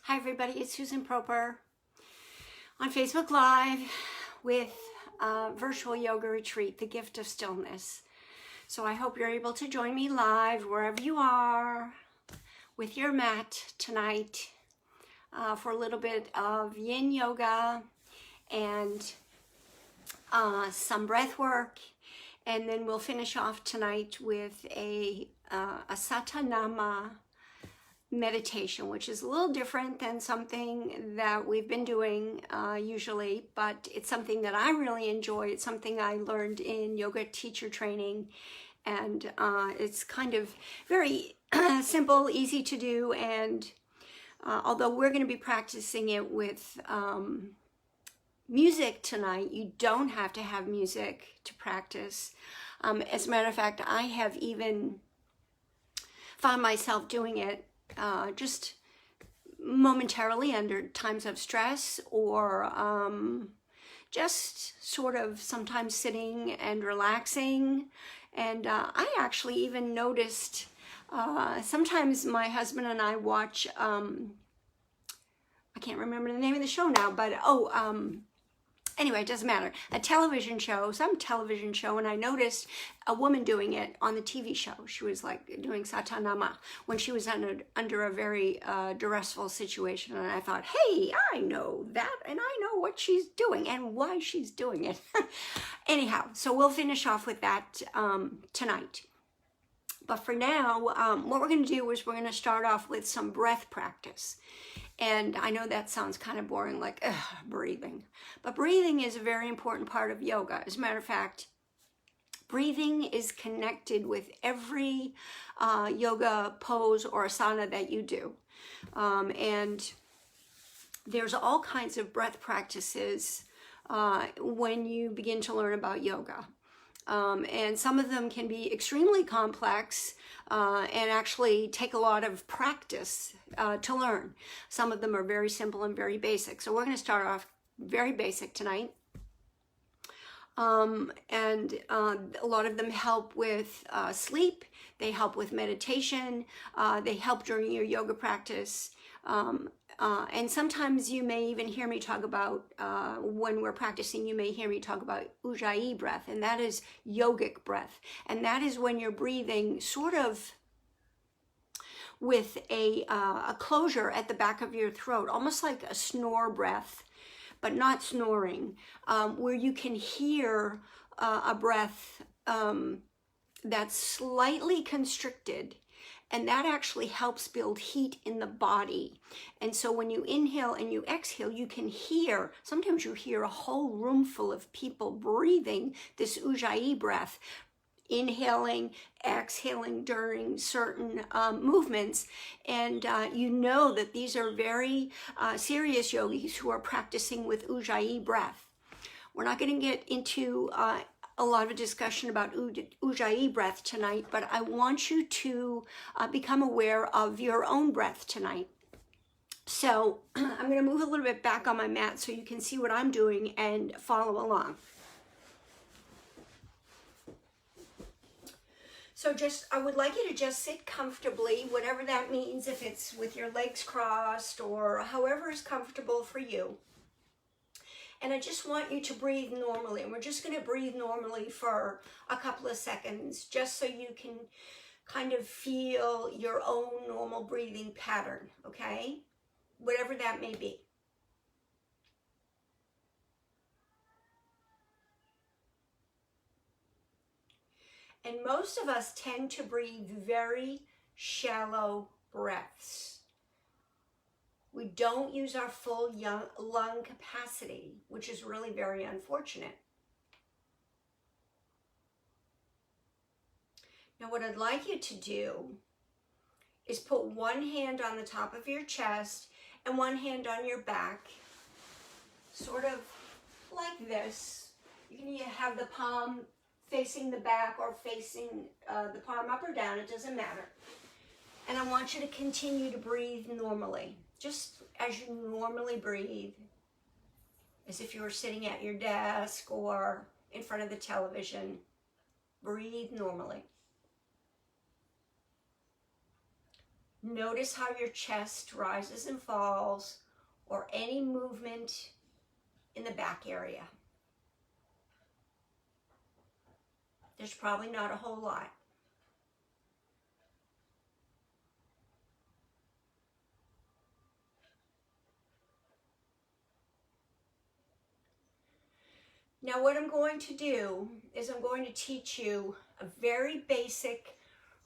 Hi everybody, it's Susan Proper on Facebook Live with a virtual yoga retreat, The Gift of Stillness. So I hope you're able to join me live wherever you are with your mat tonight for a little bit of yin yoga and some breath work. And then we'll finish off tonight with a satanama meditation, which is a little different than something that we've been doing usually, but it's something that I really enjoy. It's something I learned in yoga teacher training, and it's kind of very simple, easy to do, and although we're going to be practicing it with music tonight, you don't have to have music to practice. As a matter of fact, I have even found myself doing it just momentarily under times of stress, or just sort of sometimes sitting and relaxing. And I actually even noticed sometimes my husband and I watch, I can't remember the name of the show now, but anyway, it doesn't matter. A television show, some television show, and I noticed a woman doing it on the TV show. She was like doing satanama when she was under a very duressful situation, and I thought, hey, I know that, and I know what she's doing and why she's doing it. Anyhow, so we'll finish off with that tonight. But for now, what we're going to do is we're going to start off with some breath practice. And I know that sounds kind of boring, like breathing. But breathing is a very important part of yoga. As a matter of fact, breathing is connected with every yoga pose or asana that you do. And there's all kinds of breath practices when you begin to learn about yoga. And some of them can be extremely complex and actually take a lot of practice to learn. Some of them are very simple and very basic. So we're going to start off very basic tonight. And a lot of them help with sleep. They help with meditation. They help during your yoga practice. And sometimes you may even hear me talk about, when we're practicing, you may hear me talk about ujjayi breath, and that is yogic breath. And that is when you're breathing sort of with a closure at the back of your throat, almost like a snore breath, but not snoring, where you can hear a breath that's slightly constricted. And that actually helps build heat in the body. And so when you inhale and you exhale, you can hear, sometimes you hear a whole room full of people breathing this ujjayi breath, inhaling, exhaling during certain movements. And you know that these are very serious yogis who are practicing with ujjayi breath. We're not going to get into a lot of discussion about ujjayi breath tonight, but I want you to become aware of your own breath tonight. So I'm going to move a little bit back on my mat so you can see what I'm doing and follow along. So I would like you to just sit comfortably, whatever that means, if it's with your legs crossed or however is comfortable for you. And I just want you to breathe normally. And we're just going to breathe normally for a couple of seconds, just so you can kind of feel your own normal breathing pattern, okay? Whatever that may be. And most of us tend to breathe very shallow breaths. We don't use our full lung capacity, which is really very unfortunate. Now, what I'd like you to do is put one hand on the top of your chest and one hand on your back, sort of like this. You can have the palm facing the back or facing the palm up or down, it doesn't matter. And I want you to continue to breathe normally. Just as you normally breathe, as if you were sitting at your desk or in front of the television. Breathe normally. Notice how your chest rises and falls, or any movement in the back area. There's probably not a whole lot. Now what I'm going to do is I'm going to teach you a very basic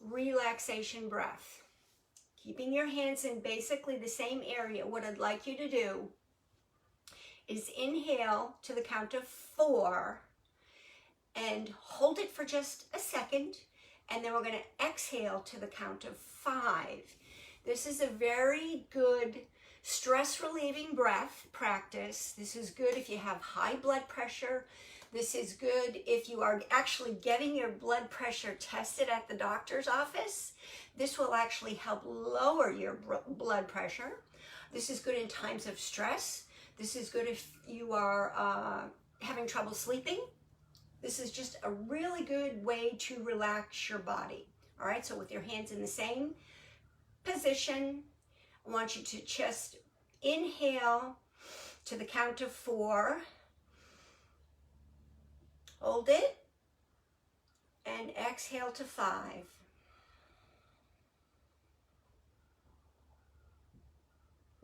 relaxation breath. Keeping your hands in basically the same area. What I'd like you to do is inhale to the count of 4 and hold it for just a second, and then we're going to exhale to the count of 5. This is a very good stress relieving breath practice. This is good if you have high blood pressure. This is good if you are actually getting your blood pressure tested at the doctor's office. This will actually help lower your blood pressure. This is good in times of stress. This is good if you are having trouble sleeping. This is just a really good way to relax your body. All right, so with your hands in the same position, I want you to just inhale to the count of 4. Hold it, and exhale to 5.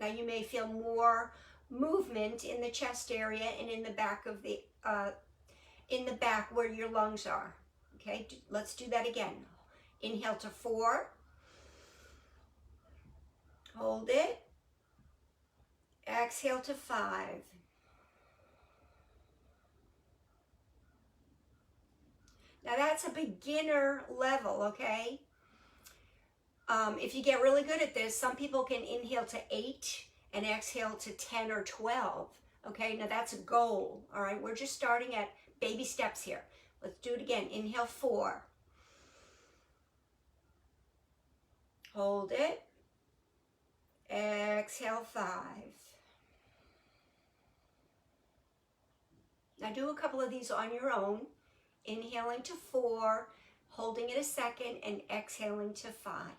Now you may feel more movement in the chest area and in the back of the where your lungs are. Okay, let's do that again. Inhale to 4. Hold it. Exhale to 5. Now that's a beginner level, okay? If you get really good at this, some people can inhale to 8 and exhale to 10 or 12. Okay, now that's a goal. All right, we're just starting at baby steps here. Let's do it again. Inhale 4. Hold it. Exhale 5. Now do a couple of these on your own. Inhaling to 4, holding it a second, and exhaling to 5.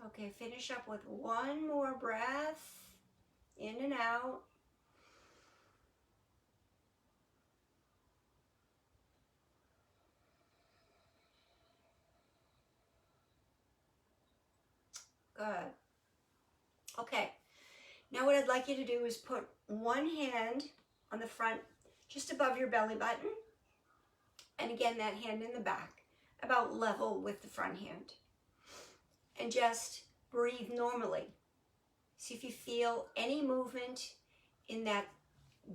Okay, finish up with one more breath, in and out. Good. Okay, now what I'd like you to do is put one hand on the front, just above your belly button, and again, that hand in the back, about level with the front hand. And just breathe normally. See if you feel any movement in that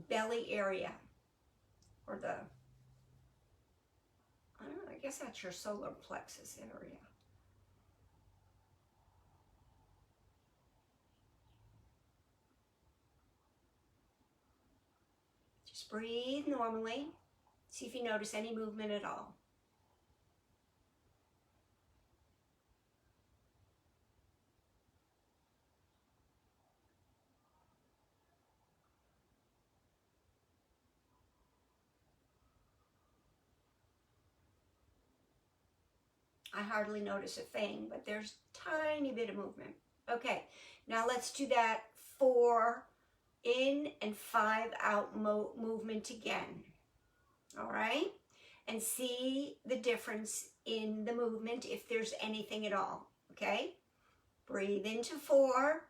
belly area, or the, I don't know, I guess that's your solar plexus area. Just breathe normally. See if you notice any movement at all. I hardly notice a thing, but there's tiny bit of movement. Okay, now let's do that 4 in and 5 out movement again. All right, and see the difference in the movement, if there's anything at all. Okay, breathe into 4,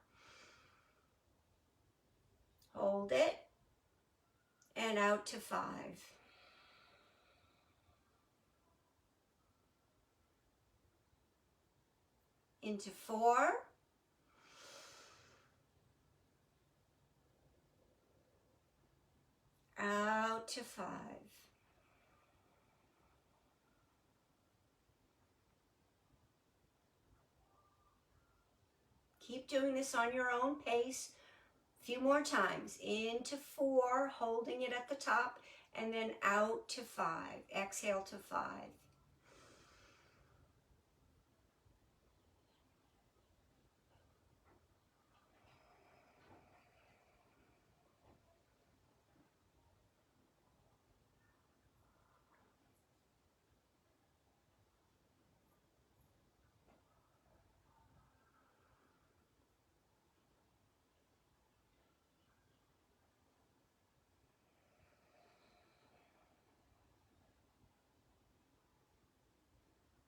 hold it, and out to 5. Into 4, out to 5. Keep doing this on your own pace. A few more times. Into 4, holding it at the top, and then out to 5. Exhale to 5.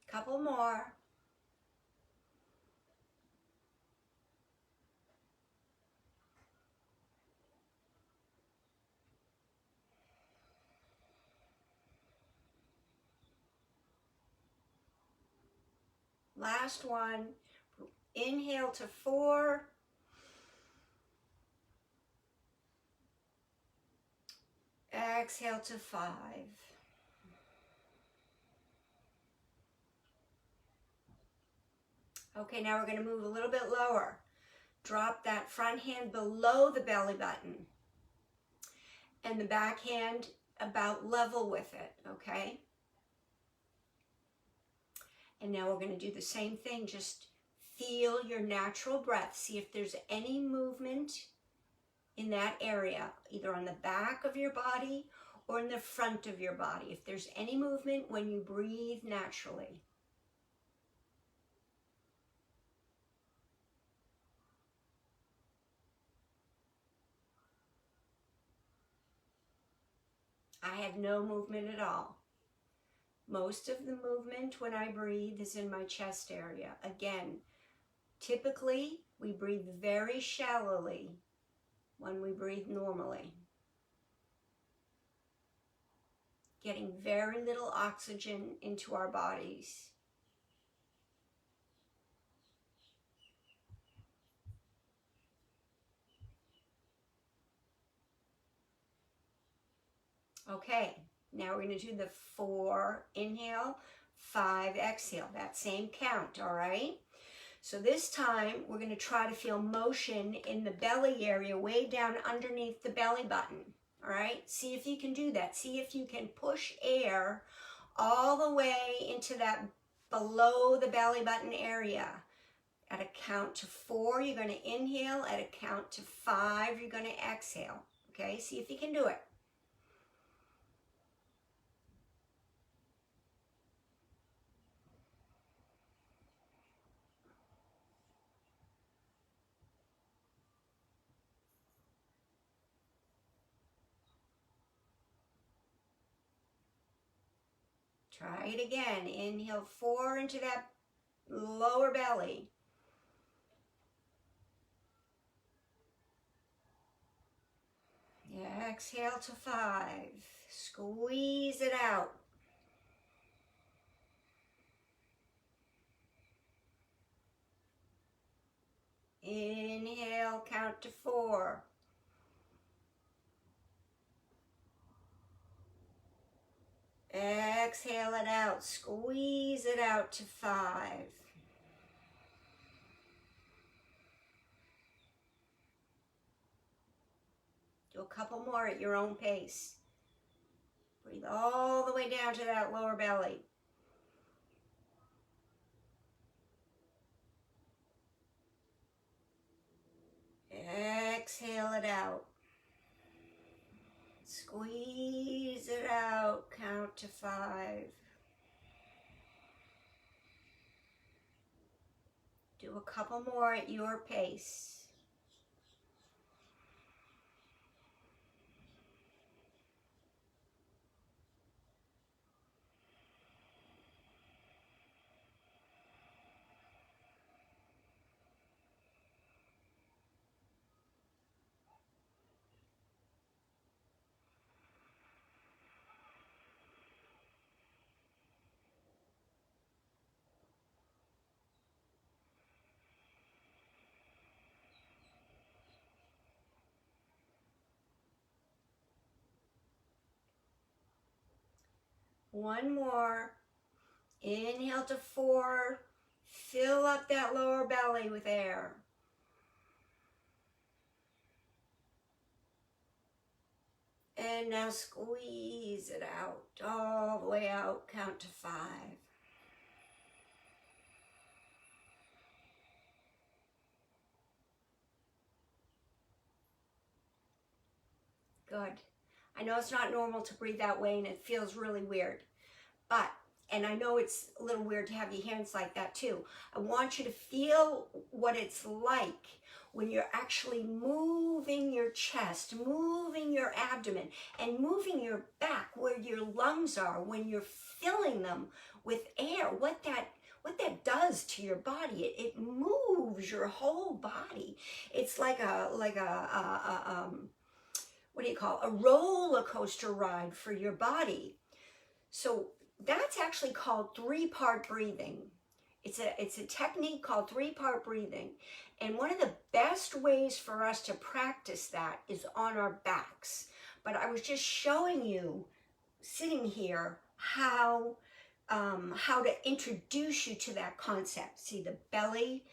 Couple more. Last one. Inhale to 4. Exhale to 5. Okay, now we're going to move a little bit lower. Drop that front hand below the belly button and the back hand about level with it, okay? And now we're going to do the same thing. Just feel your natural breath. See if there's any movement in that area, either on the back of your body or in the front of your body. If there's any movement when you breathe naturally. I have no movement at all. Most of the movement when I breathe is in my chest area. Again, typically we breathe very shallowly when we breathe normally. Getting very little oxygen into our bodies. Okay, now we're going to do the 4 inhale, 5 exhale, that same count, all right? So this time we're going to try to feel motion in the belly area, way down underneath the belly button, all right? See if you can do that. See if you can push air all the way into that below the belly button area. At a count to 4, you're going to inhale. At a count to 5, you're going to exhale, okay? See if you can do it. Try it again. Inhale 4 into that lower belly. Exhale to 5. Squeeze it out. Inhale, count to 4. Exhale it out. Squeeze it out to 5. Do a couple more at your own pace. Breathe all the way down to that lower belly. Exhale it out. Squeeze it out. Count to 5. Do a couple more at your pace. One more. Inhale to 4. Fill up that lower belly with air. And now squeeze it out, all the way out. Count to 5. Good. I know it's not normal to breathe that way and it feels really weird, but, and I know it's a little weird to have your hands like that too. I want you to feel what it's like when you're actually moving your chest, moving your abdomen, and moving your back where your lungs are, when you're filling them with air, what that does to your body. It moves your whole body. It's like a what do you call it? A roller coaster ride for your body. So that's actually called 3-part breathing. It's a technique called 3-part breathing. And one of the best ways for us to practice that is on our backs. But I was just showing you, sitting here, how to introduce you to that concept. See the belly,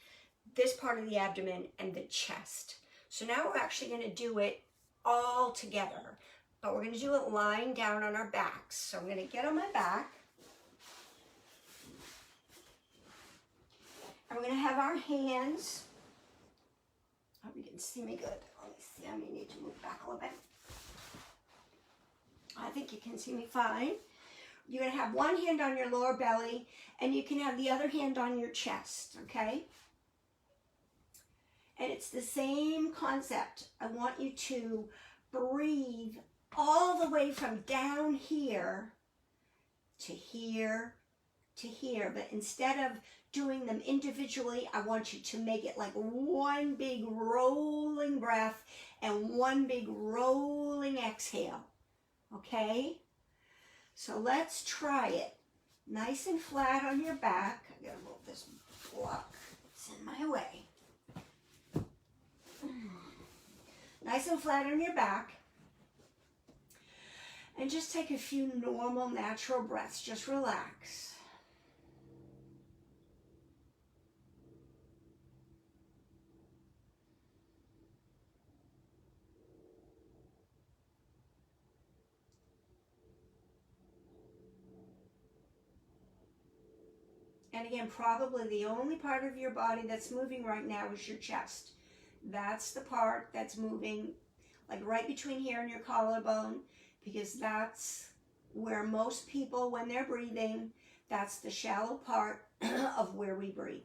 this part of the abdomen, and the chest. So now we're actually going to do it all together, but we're going to do it lying down on our backs. So I'm going to get on my back, and we're going to have our hands. I hope you can see me good. Let me see. I may need to move back a little bit. I think you can see me fine. You're going to have one hand on your lower belly, and you can have the other hand on your chest, okay? And it's the same concept. I want you to breathe all the way from down here to here to here. But instead of doing them individually, I want you to make it like one big rolling breath and one big rolling exhale. Okay? So let's try it. Nice and flat on your back. I gotta move this block. It's in my way. Nice and flat on your back. And just take a few normal, natural breaths. Just relax. And again, probably the only part of your body that's moving right now is your chest. That's the part that's moving, like right between here and your collarbone, because that's where most people, when they're breathing, that's the shallow part of where we breathe.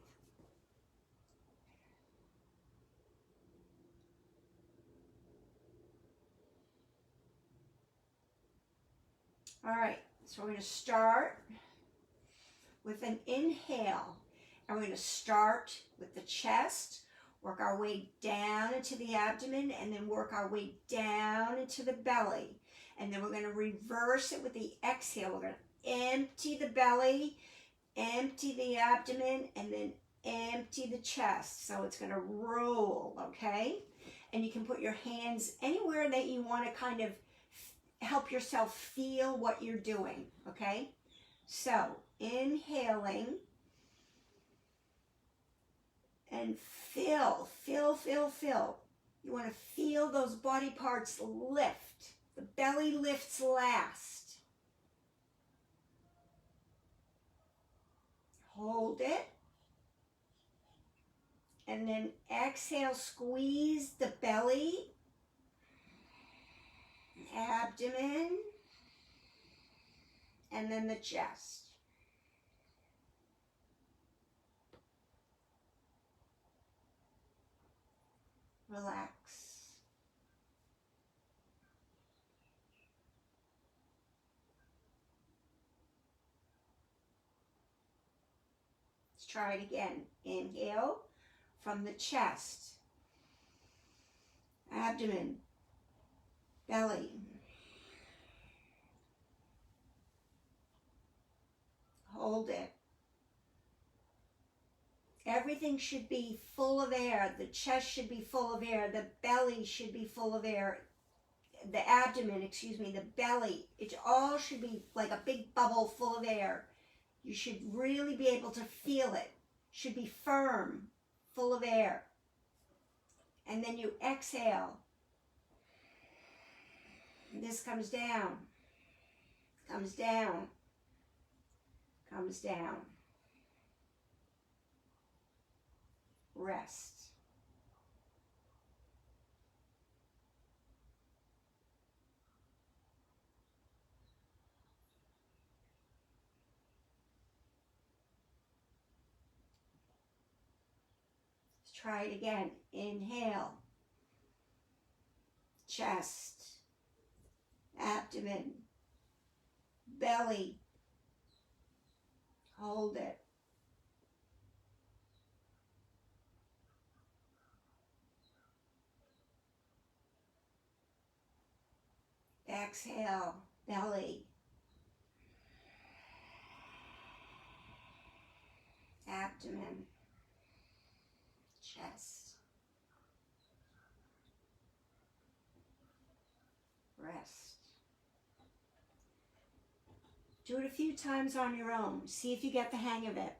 All right, so we're going to start with an inhale, and we're going to start with the chest, work our way down into the abdomen, and then work our way down into the belly. And then we're going to reverse it with the exhale. We're going to empty the belly, empty the abdomen, and then empty the chest. So it's going to roll, okay? And you can put your hands anywhere that you want to kind of help yourself feel what you're doing, okay? So inhaling. And fill. You want to feel those body parts lift. The belly lifts last. Hold it. And then exhale, squeeze the belly, abdomen, and then the chest. Relax. Let's try it again. Inhale from the chest, abdomen, belly. Hold it. Everything should be full of air. The chest should be full of air. The belly should be full of air. the abdomen, excuse me, the belly, it all should be like a big bubble full of air. You should really be able to feel it. Should be firm, full of air. And then you exhale. And this comes down, comes down, comes down. Rest. Let's try it again. Inhale. Chest, abdomen, belly. Hold it. Exhale, belly, abdomen, chest. Rest. Do it a few times on your own. See if you get the hang of it.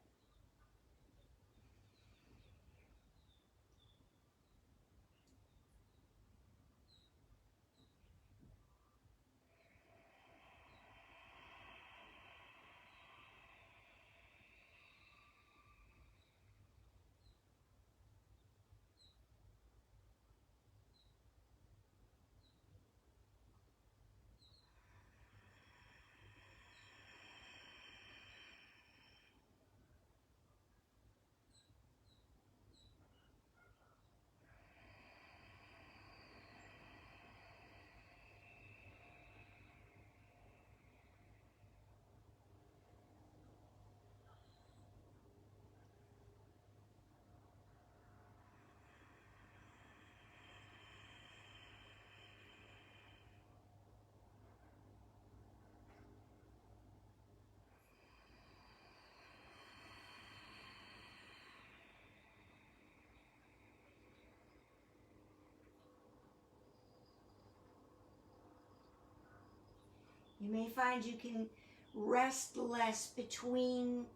You may find you can rest less between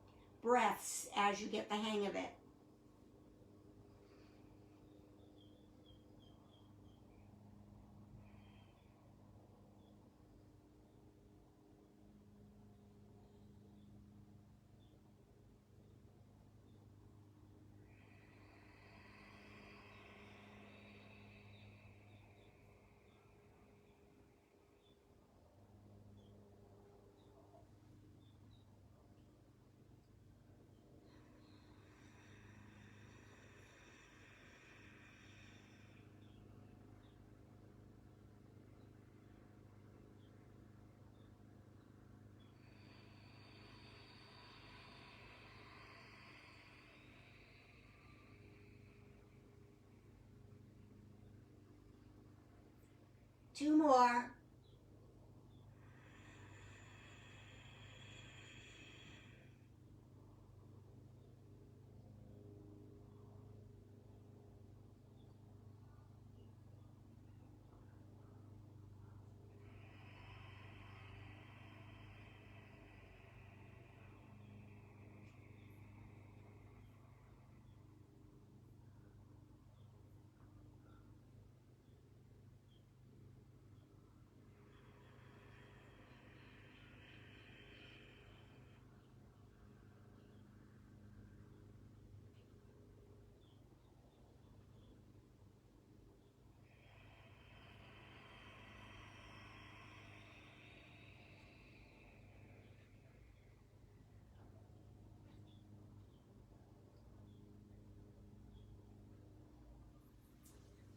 breaths as you get the hang of it. Two more.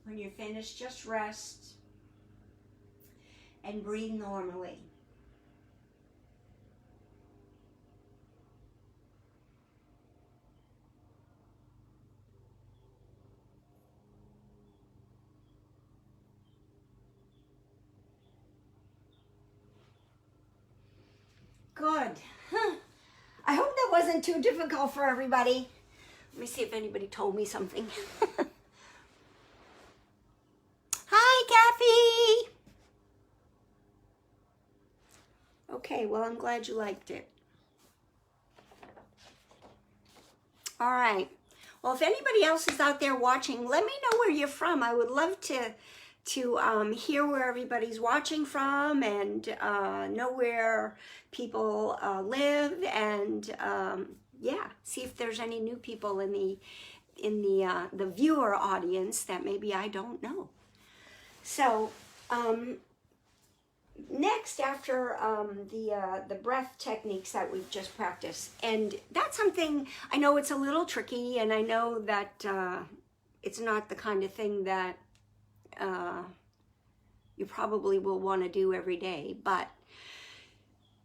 When you're finished, just rest and breathe normally. Good. I hope that wasn't too difficult for everybody. Let me see if anybody told me something. Hi, Kathy. Okay, well, I'm glad you liked it. All right. Well, if anybody else is out there watching, let me know where you're from. I would love to hear where everybody's watching from, and know where people live, and yeah, see if there's any new people in the viewer audience that maybe I don't know. So next, after the breath techniques that we've just practiced, and that's something, I know it's a little tricky, and I know that it's not the kind of thing that you probably will want to do every day, but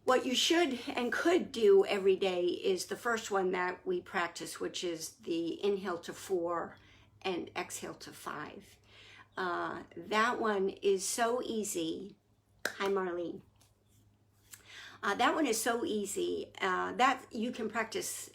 what you should and could do every day is the first one that we practice, which is the inhale to 4 and exhale to 5. That one is so easy. Hi, Marlene. That one is so easy that you can practice.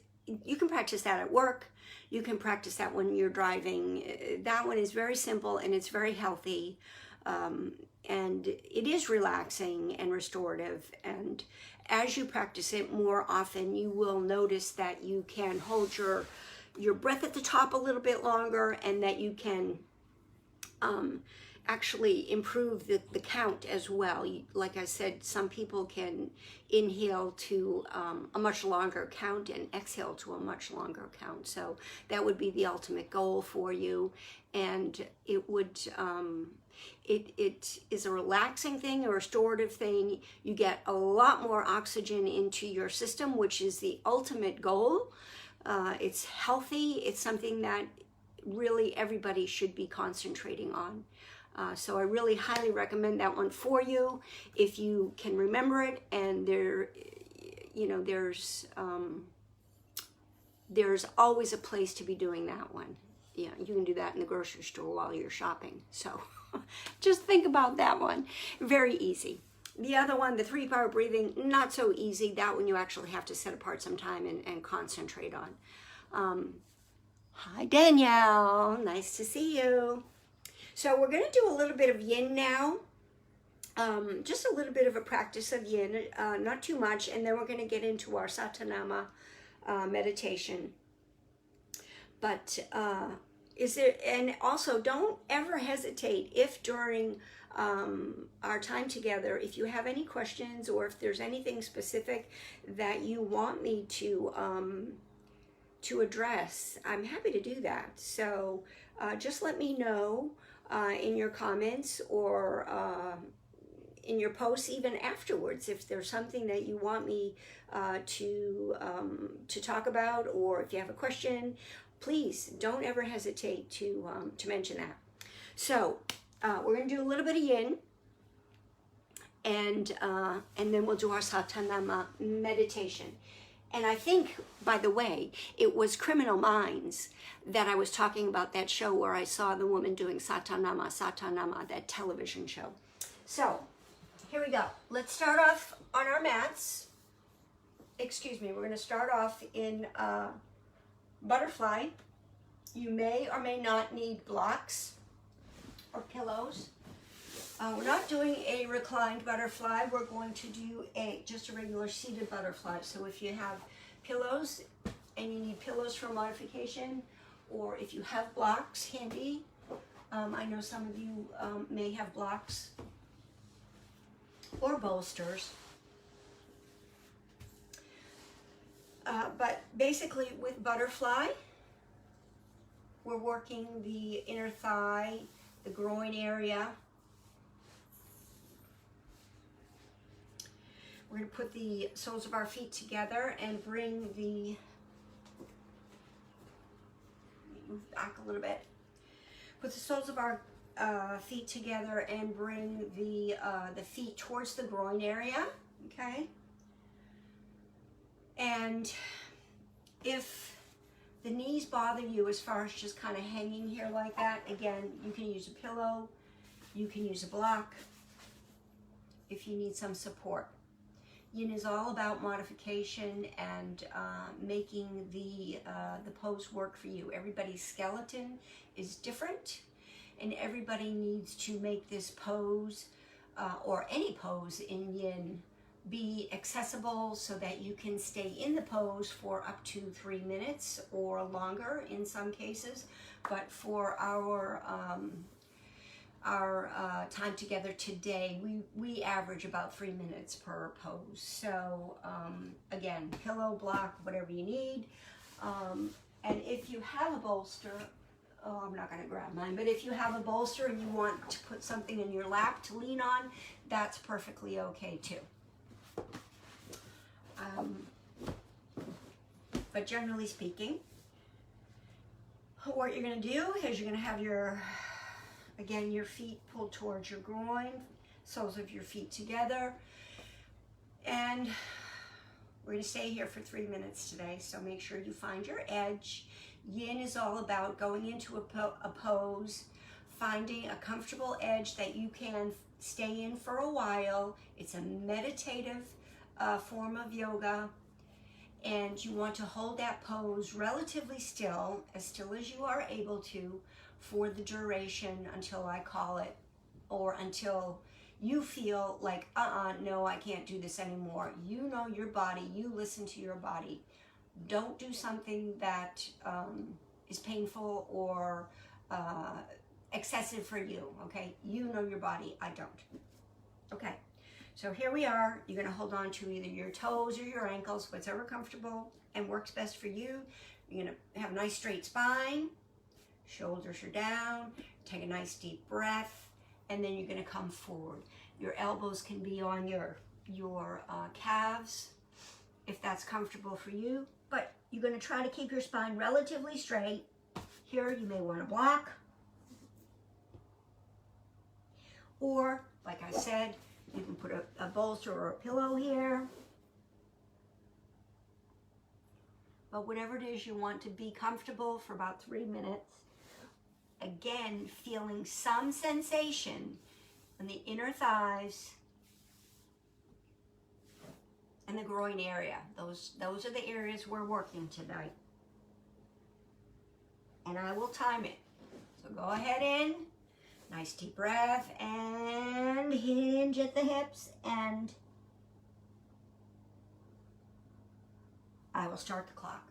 You can practice that at work. You can practice that when you're driving. That one is very simple and it's very healthy. And it is relaxing and restorative. And as you practice it more often, you will notice that you can hold your breath at the top a little bit longer, and that you can actually improve the count as well. Like I said, some people can inhale to a much longer count and exhale to a much longer count. So that would be the ultimate goal for you. And it would, it is a relaxing thing, a restorative thing. You get a lot more oxygen into your system, which is the ultimate goal. It's healthy. It's something that really everybody should be concentrating on. So I really highly recommend that one for you if you can remember it. And there, you know, there's always a place to be doing that one. Yeah, you can do that in the grocery store while you're shopping. So just think about that one. Very easy. The other one, the 3-part breathing, not so easy. That one you actually have to set apart some time and concentrate on. Hi, Danielle. Nice to see you. So we're going to do a little bit of yin now. Just a little bit of a practice of yin, not too much. And then we're going to get into our Satanama meditation. But and also don't ever hesitate if during our time together, if you have any questions or if there's anything specific that you want me to address, I'm happy to do that. So just let me know in your comments or in your posts, even afterwards, if there's something that you want me to talk about, or if you have a question, please don't ever hesitate to mention that. So we're going to do a little bit of yin, and then we'll do our Satanama meditation. And I think, by the way, it was Criminal Minds that I was talking about, that show where I saw the woman doing Satanama, that television show. So, here we go. Let's start off on our mats. Excuse me, we're going to start off in butterfly. You may or may not need blocks or pillows. We're not doing a reclined butterfly. We're going to do just a regular seated butterfly. So if you have pillows and you need pillows for modification, or if you have blocks handy, I know some of you may have blocks or bolsters. But basically with butterfly, we're working the inner thigh, the groin area. We're going to put the soles of our feet together and bring the, move back a little bit. Put the soles of our feet together and bring the feet towards the groin area, okay? And if the knees bother you as far as just kind of hanging here like that, again, you can use a pillow, you can use a block if you need some support. Yin is all about modification and making the pose work for you. Everybody's skeleton is different, and everybody needs to make this pose or any pose in Yin be accessible so that you can stay in the pose for up to 3 minutes or longer in some cases. But for our time together today, we average about 3 minutes per pose. So again, pillow, block, whatever you need. And if you have a bolster, oh, I'm not going to grab mine, but if you have a bolster and you want to put something in your lap to lean on, that's perfectly okay too. But generally speaking, what you're going to do is you're going to have your, again, your feet pulled towards your groin, soles of your feet together, and we're going to stay here for 3 minutes today, so make sure you find your edge. Yin is all about going into a pose, finding a comfortable edge that you can stay in for a while. It's a meditative form of yoga, and you want to hold that pose relatively still as you are able to, for the duration until I call it, or until you feel like, no, I can't do this anymore. You know your body, you listen to your body. Don't do something that is painful or excessive for you, okay? You know your body, I don't. Okay, so here we are. You're gonna hold on to either your toes or your ankles, whatever comfortable and works best for you. You're gonna have a nice straight spine, shoulders are down, take a nice deep breath, and then you're gonna come forward. Your elbows can be on your calves, if that's comfortable for you, but you're gonna try to keep your spine relatively straight. Here you may wanna block, or like I said, you can put a bolster or a pillow here. But whatever it is, you want to be comfortable for about 3 minutes. Again, feeling some sensation in the inner thighs and the groin area. Those are the areas we're working tonight. And I will time it. So go ahead in, nice deep breath, and hinge at the hips, and I will start the clock.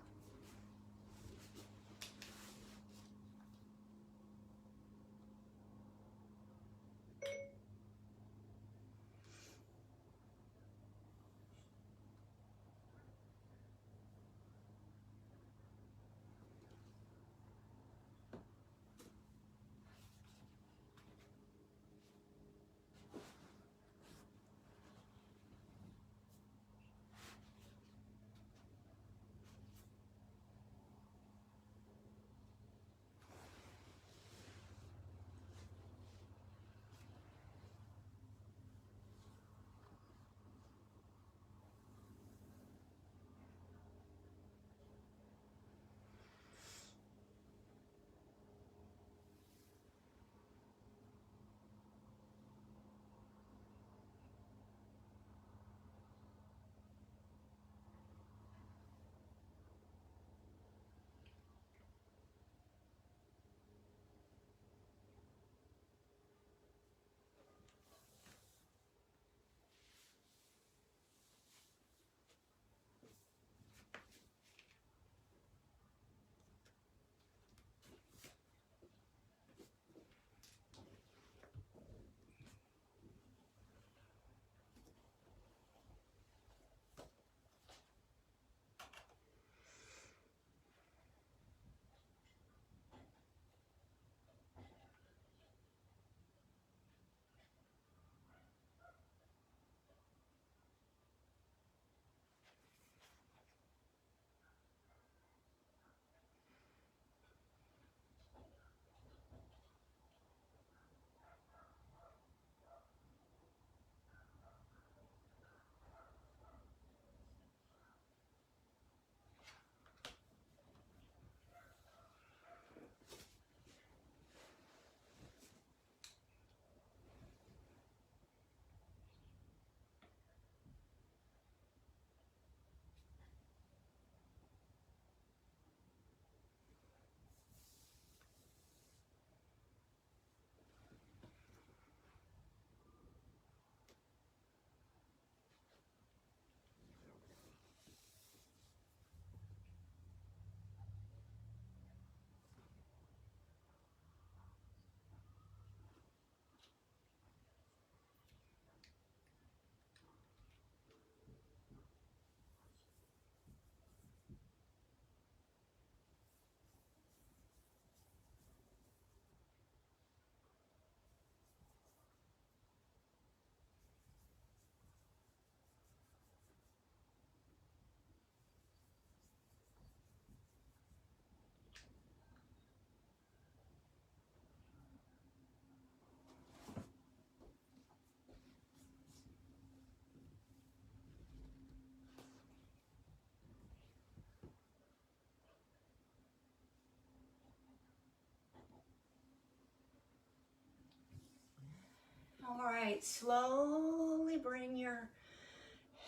right, slowly bring your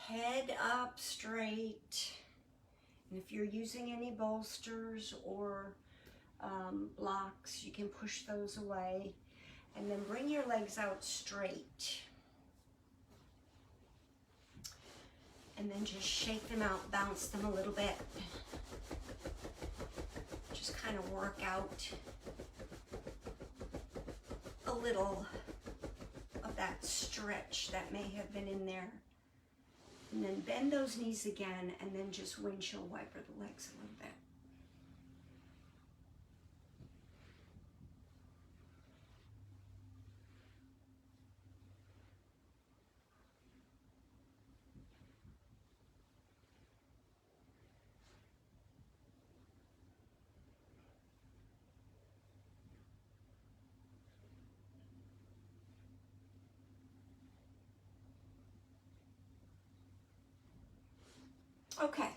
head up straight. And if you're using any bolsters or blocks, you can push those away. And then bring your legs out straight. And then just shake them out, bounce them a little bit. Just kind of work out a little of that stretch that may have been in there. And then bend those knees again, and then just windshield wiper the legs a little bit. Okay.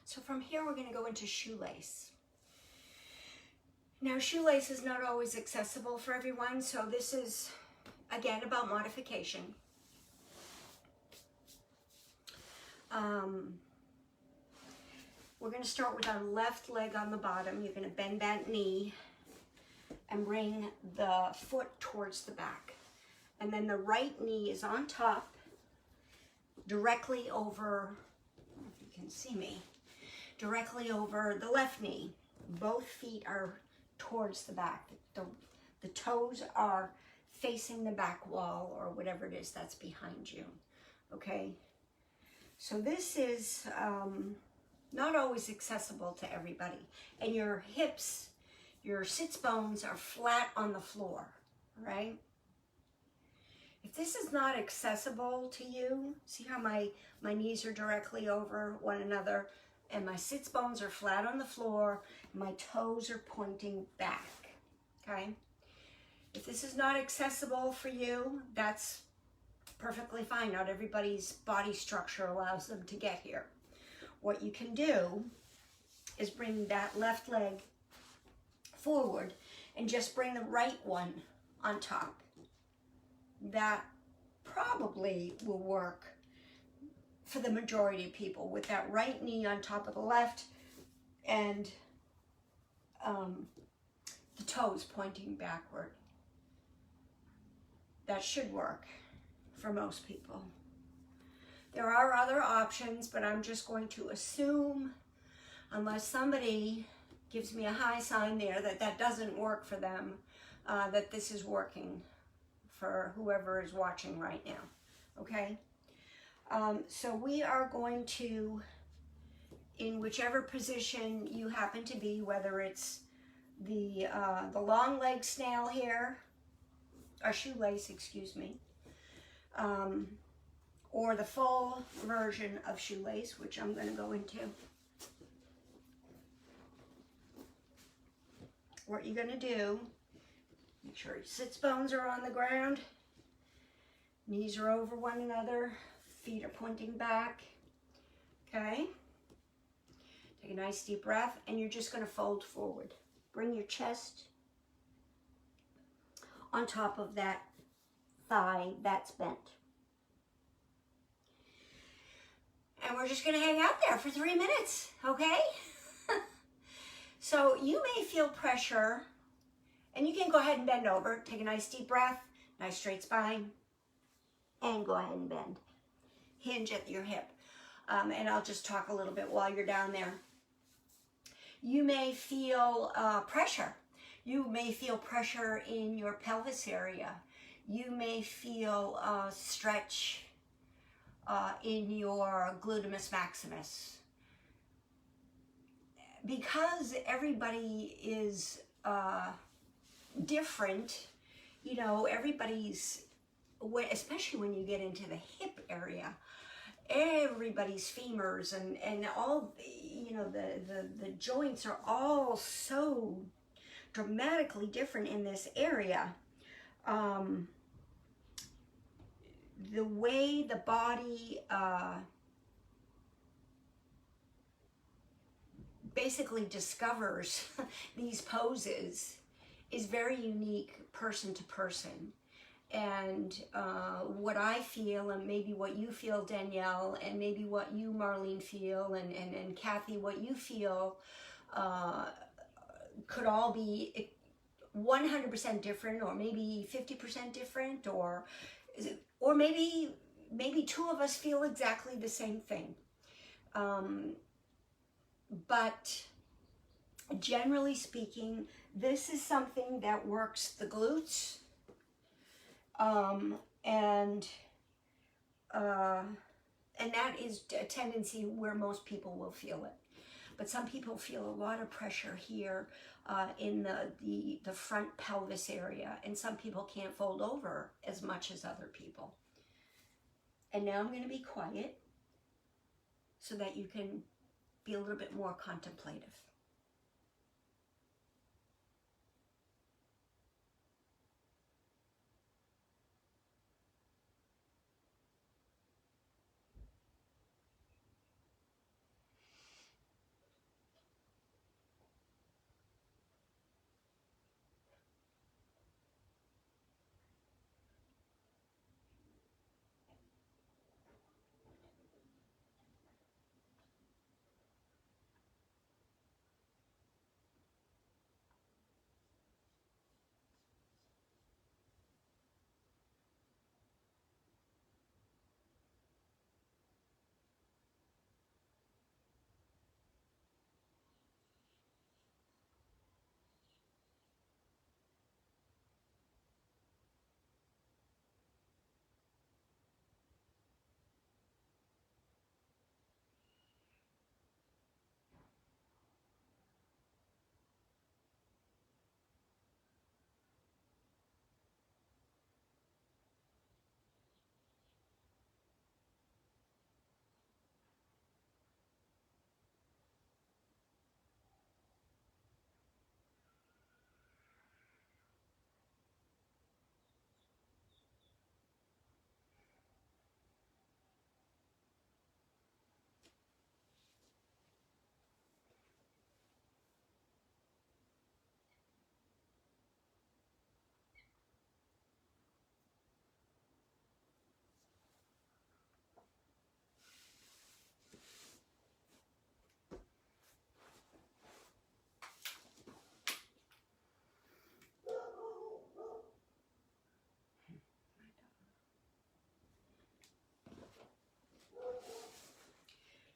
So from here, we're going to go into shoelace. Now, shoelace is not always accessible for everyone, so this is, again, about modification. We're going to start with our left leg on the bottom. You're going to bend that knee and bring the foot towards the back. And then the right knee is on top, directly over, I don't know if you can see me, directly over the left knee. Both feet are towards the back. The toes are facing the back wall or whatever it is that's behind you, okay? So this is not always accessible to everybody. And your hips, your sits bones are flat on the floor, right? If this is not accessible to you, see how my knees are directly over one another and my sits bones are flat on the floor, and my toes are pointing back, okay? If this is not accessible for you, that's perfectly fine. Not everybody's body structure allows them to get here. What you can do is bring that left leg forward and just bring the right one on top. That probably will work for the majority of people, with that right knee on top of the left and the toes pointing backward. That should work for most people. There are other options, but I'm just going to assume, unless somebody gives me a high sign there that that doesn't work for them, that this is working for whoever is watching right now, okay? So we are going to, in whichever position you happen to be, whether it's the long leg snail here, or shoelace, excuse me, or the full version of shoelace, which I'm going to go into. What you're going to do, make sure your sits bones are on the ground, knees are over one another, feet are pointing back, okay? Take a nice deep breath, and you're just going to fold forward. Bring your chest on top of that thigh that's bent. And we're just going to hang out there for 3 minutes, okay? So you may feel pressure, and you can go ahead and bend over. Take a nice deep breath, nice straight spine, and go ahead and bend. Hinge at your hip. And I'll just talk a little bit while you're down there. You may feel pressure. You may feel pressure in your pelvis area. You may feel stretch in your gluteus maximus. Because everybody is different, you know, everybody's, especially when you get into the hip area, everybody's femurs and all, you know, the joints are all so dramatically different in this area. The way the body basically discovers these poses is very unique person to person. And what I feel, and maybe what you feel, Danielle, and maybe what you, Marlene, feel, and Kathy, what you feel, could all be 100% different, or maybe 50% different, or maybe two of us feel exactly the same thing. But generally speaking, this is something that works the glutes, and that is a tendency where most people will feel it. But some people feel a lot of pressure here in the front pelvis area, and some people can't fold over as much as other people. And now I'm going to be quiet so that you can be a little bit more contemplative.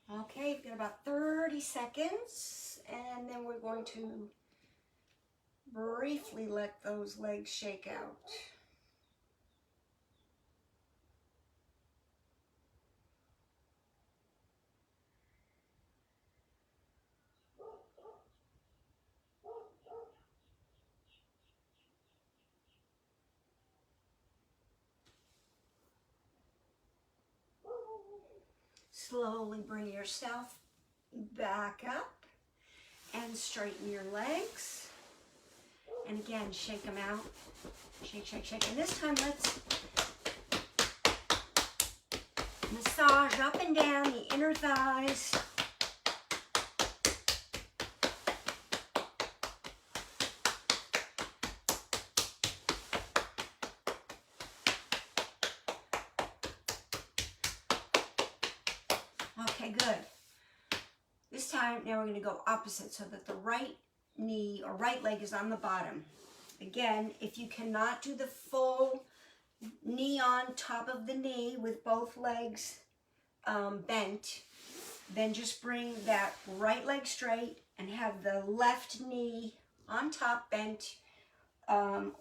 Okay, we've got about 30 seconds, and then we're going to briefly let those legs shake out. Slowly bring yourself back up and straighten your legs. And again, shake them out. Shake, shake, shake. And this time, let's massage up and down the inner thighs. Okay, good. This time, now we're going to go opposite so that the right knee or right leg is on the bottom. Again, if you cannot do the full knee on top of the knee with both legs bent, then just bring that right leg straight and have the left knee on top bent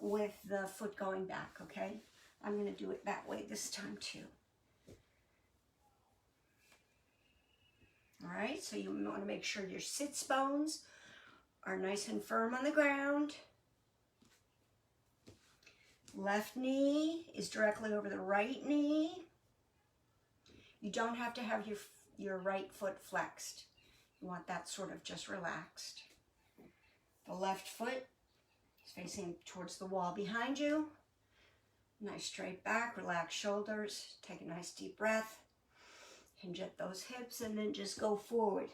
with the foot going back, okay? I'm going to do it that way this time too. All right, so you want to make sure your sits bones are nice and firm on the ground. Left knee is directly over the right knee. You don't have to have your right foot flexed. You want that sort of just relaxed. The left foot is facing towards the wall behind you. Nice straight back, relax shoulders. Take a nice deep breath. Hinge at those hips and then just go forward.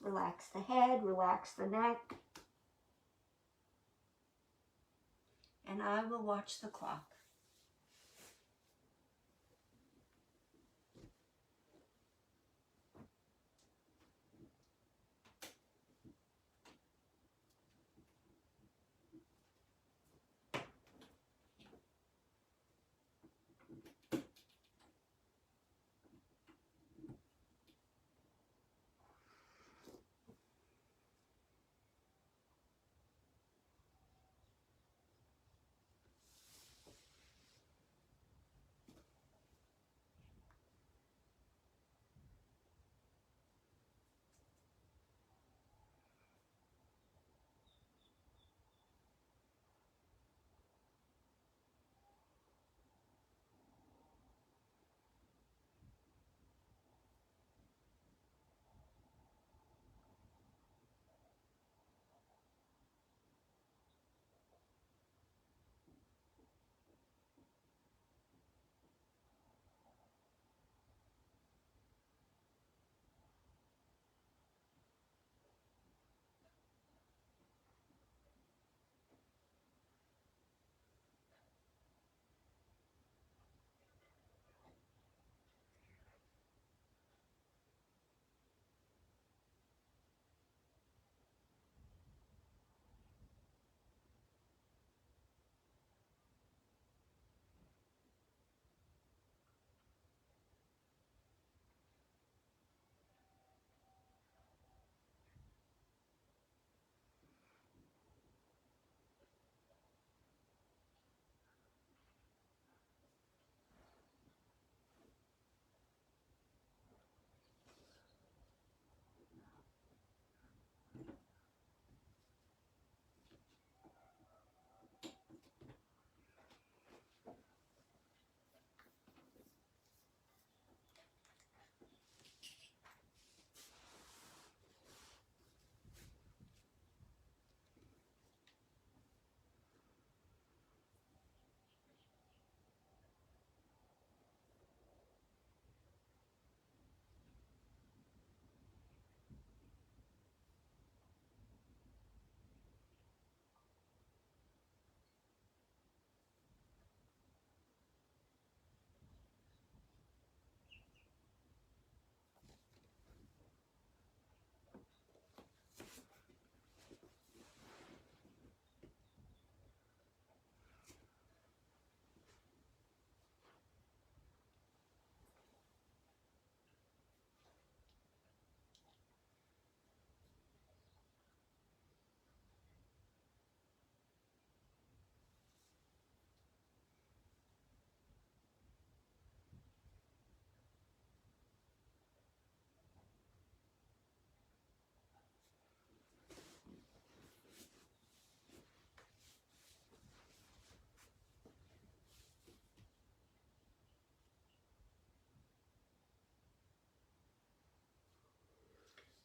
Relax the head, relax the neck. And I will watch the clock.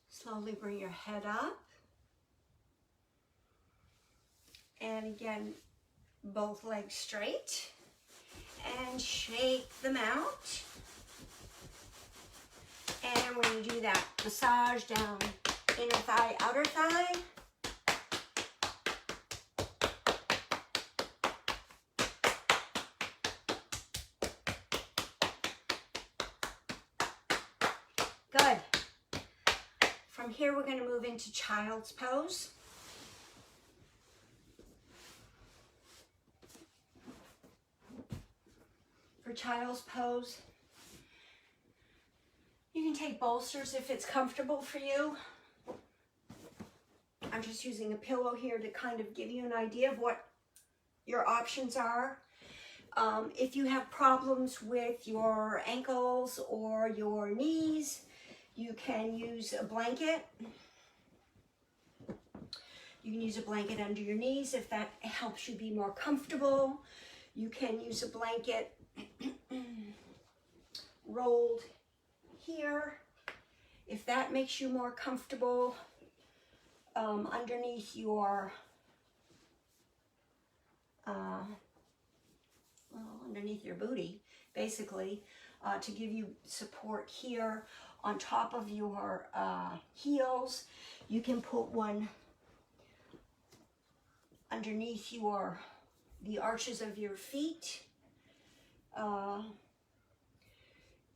Slowly bring your head up. And again, both legs straight. And shake them out. And we're going to do that massage down inner thigh, outer thigh. Good. From here, we're going to move into child's pose. For child's pose, you can take bolsters if it's comfortable for you. I'm just using a pillow here to kind of give you an idea of what your options are. If you have problems with your ankles or your knees, you can use a blanket. You can use a blanket under your knees if that helps you be more comfortable. You can use a blanket rolled here if that makes you more comfortable, underneath your underneath your booty, basically, to give you support here on top of your heels. You can put one underneath the arches of your feet.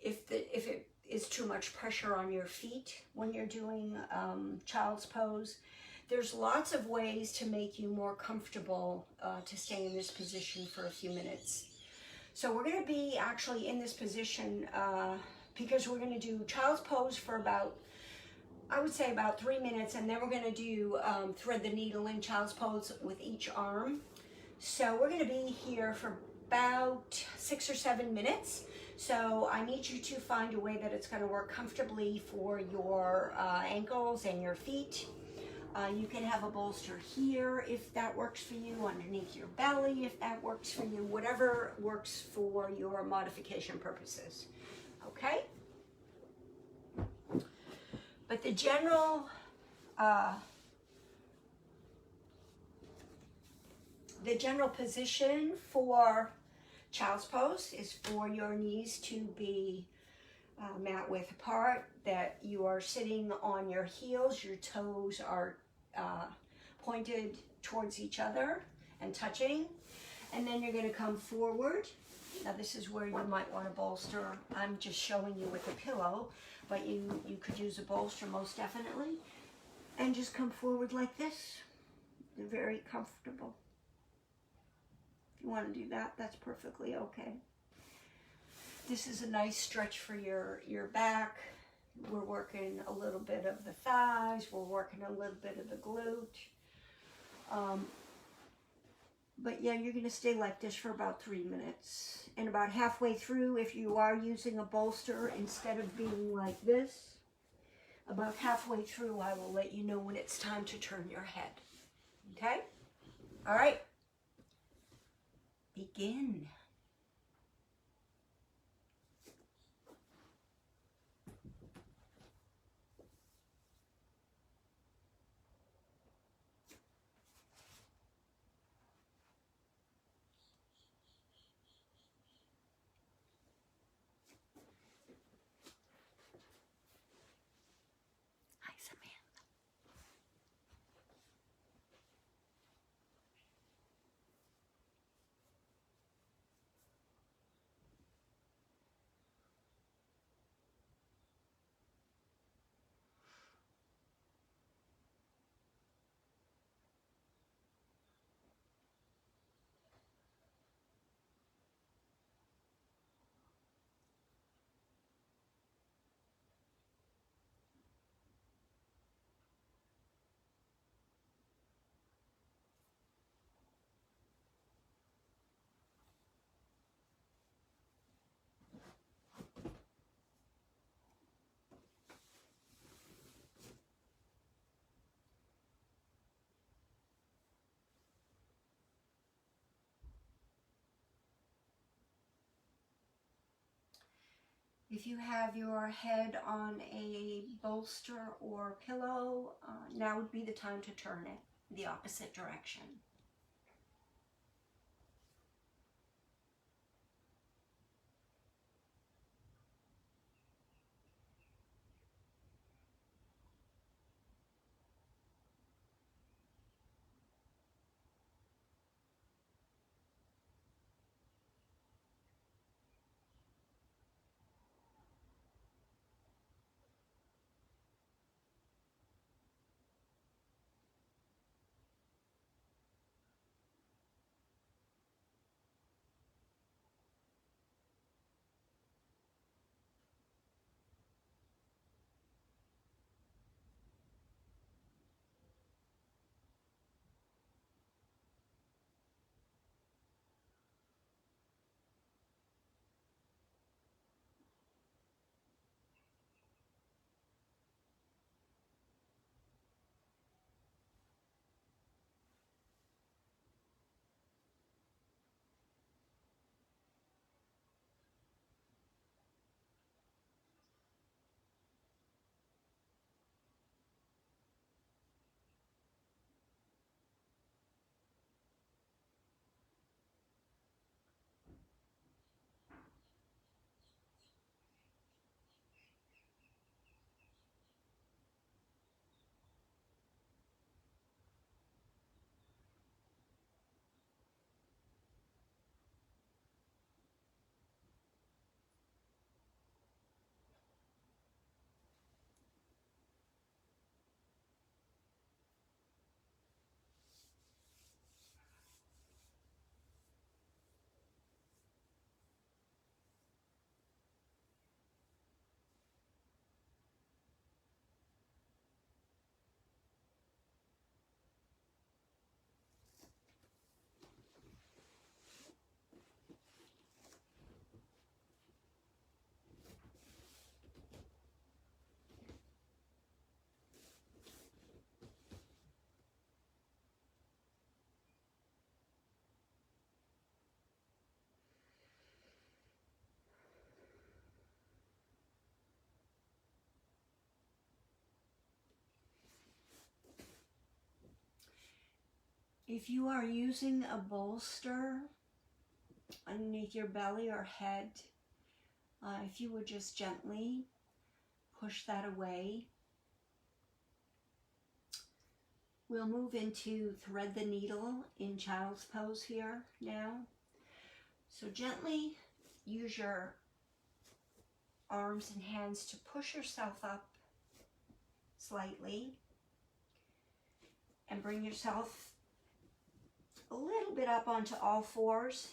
If it is too much pressure on your feet when you're doing child's pose. There's lots of ways to make you more comfortable to stay in this position for a few minutes. So we're going to be actually in this position because we're going to do child's pose for about, I would say about 3 minutes, and then we're going to do thread the needle in child's pose with each arm. So we're going to be here for about 6 or 7 minutes. So I need you to find a way that it's going to work comfortably for your ankles and your feet. You can have a bolster here if that works for you, underneath your belly if that works for you, whatever works for your modification purposes, okay? But the general position for child's pose is for your knees to be mat width apart, that you are sitting on your heels, your toes are pointed towards each other and touching, and then you're going to come forward. Now this is where you might want to bolster. I'm just showing you with a pillow, but you could use a bolster most definitely, and just come forward like this. You're very comfortable. If you want to do that, that's perfectly okay. This is a nice stretch for your back. We're working a little bit of the thighs. We're working a little bit of the glute. But yeah, you're going to stay like this for about 3 minutes. And about halfway through, if you are using a bolster, instead of being like this, about halfway through, I will let you know when it's time to turn your head. Okay? All right. Begin. Hi, Samantha. If you have your head on a bolster or pillow, now would be the time to turn it the opposite direction. If you are using a bolster underneath your belly or head, if you would just gently push that away. We'll move into thread the needle in child's pose here now. So gently use your arms and hands to push yourself up slightly and bring yourself a little bit up onto all fours.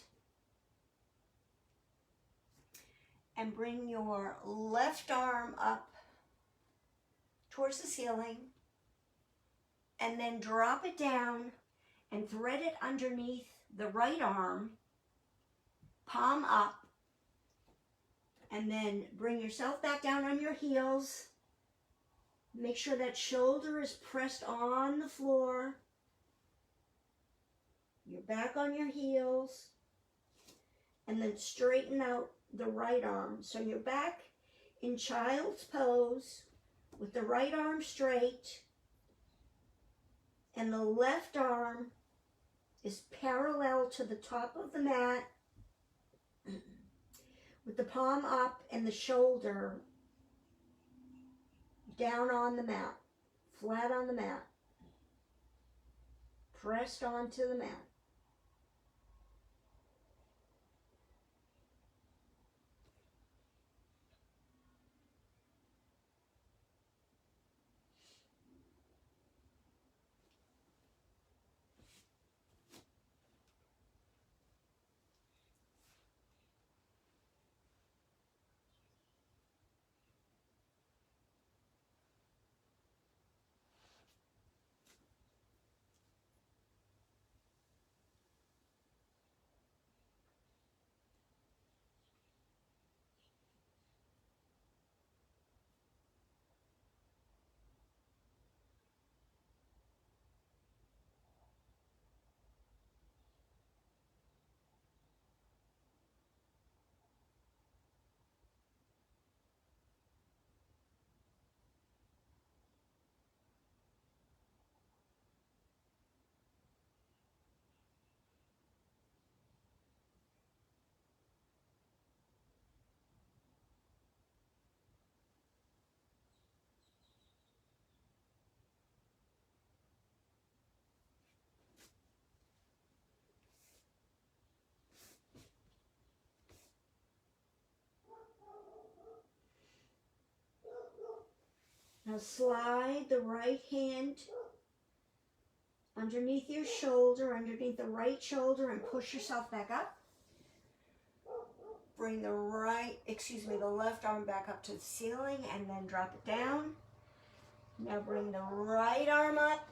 And bring your left arm up towards the ceiling and then drop it down and thread it underneath the right arm, palm up, and then bring yourself back down on your heels. Make sure that shoulder is pressed on the floor. You're back on your heels, and then straighten out the right arm. So you're back in child's pose with the right arm straight, and the left arm is parallel to the top of the mat with the palm up and the shoulder down on the mat, flat on the mat, pressed onto the mat. Now slide the right hand underneath your shoulder, underneath the right shoulder, and push yourself back up. Bring the left arm back up to the ceiling and then drop it down. Now bring the right arm up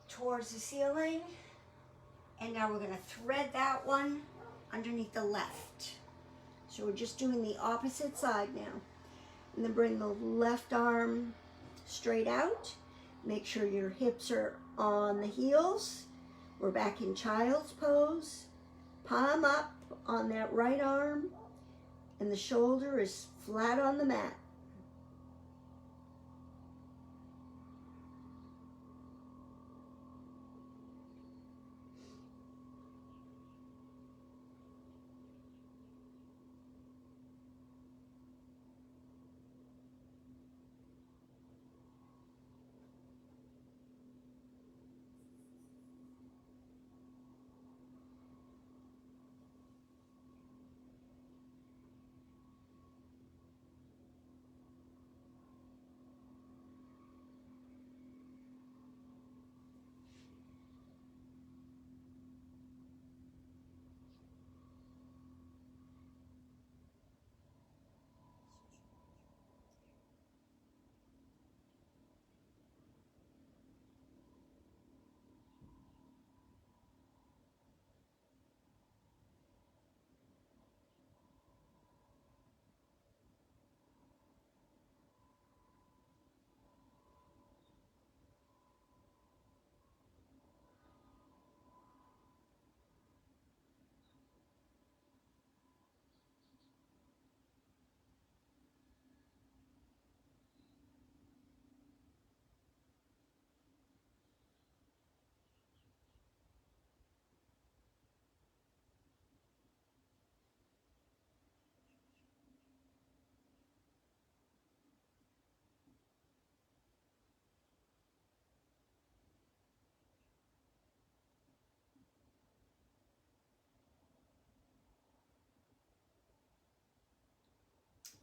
towards the ceiling. And now we're going to thread that one underneath the left. So we're just doing the opposite side now. And then bring the left arm straight out. Make sure your hips are on the heels. We're back in child's pose. Palm up on that right arm, and the shoulder is flat on the mat.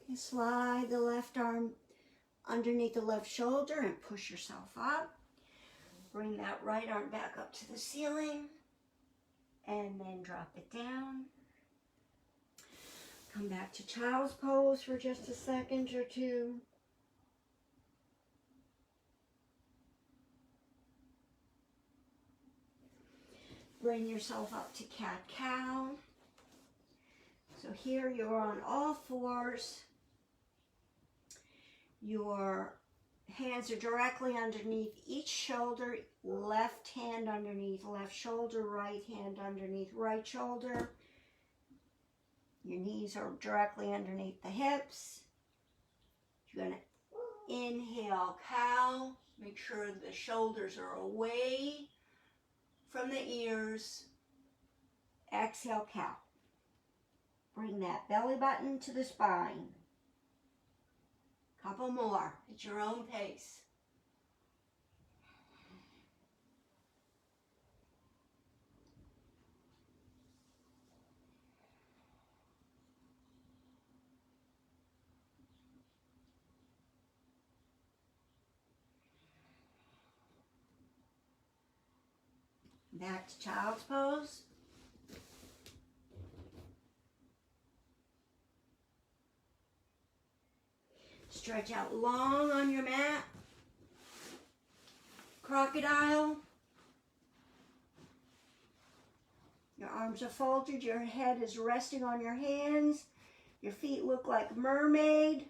You slide the left arm underneath the left shoulder and push yourself up. Bring that right arm back up to the ceiling and then drop it down. Come back to child's pose for just a second or two. Bring yourself up to cat-cow. So here you're on all fours. Your hands are directly underneath each shoulder. Left hand underneath left shoulder, right hand underneath right shoulder. Your knees are directly underneath the hips. You're going to inhale cow. Make sure the shoulders are away from the ears. Exhale cow. Bring that belly button to the spine. Couple more at your own pace. Back to child's pose. Stretch out long on your mat. Crocodile. Your arms are folded. Your head is resting on your hands. Your feet look like mermaid.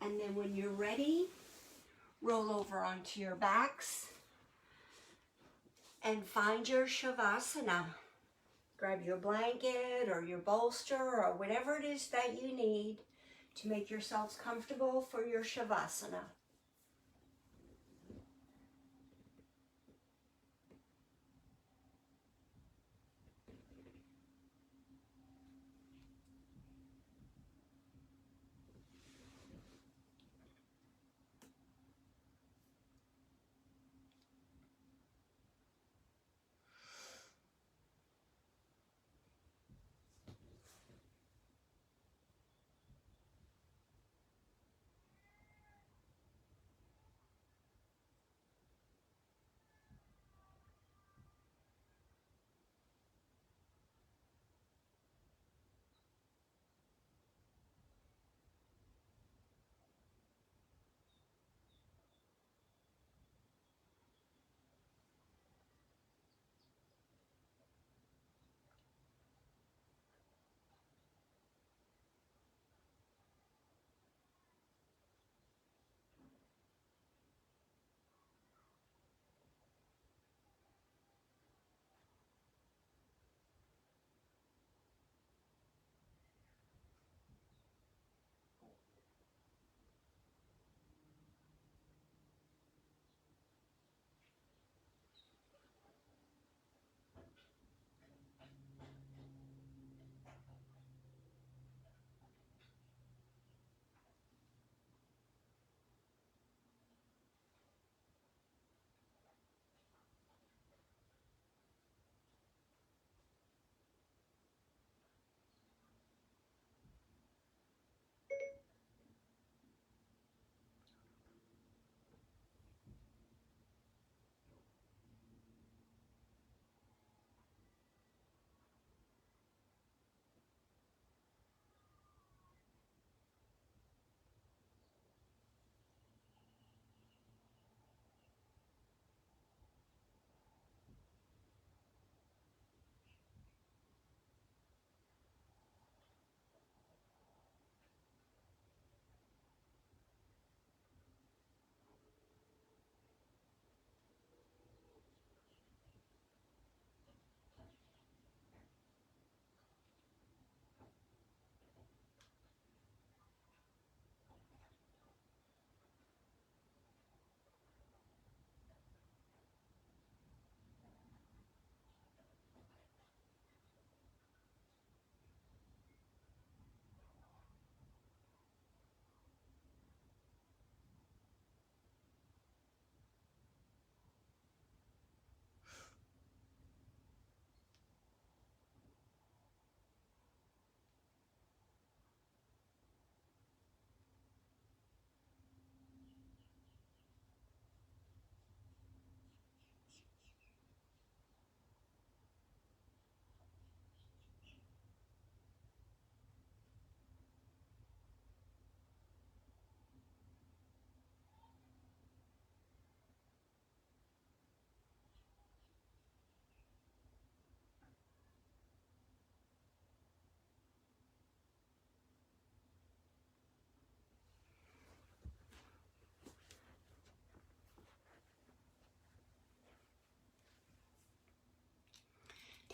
And then when you're ready, roll over onto your backs and find your Shavasana. Grab your blanket or your bolster or whatever it is that you need to make yourselves comfortable for your Shavasana.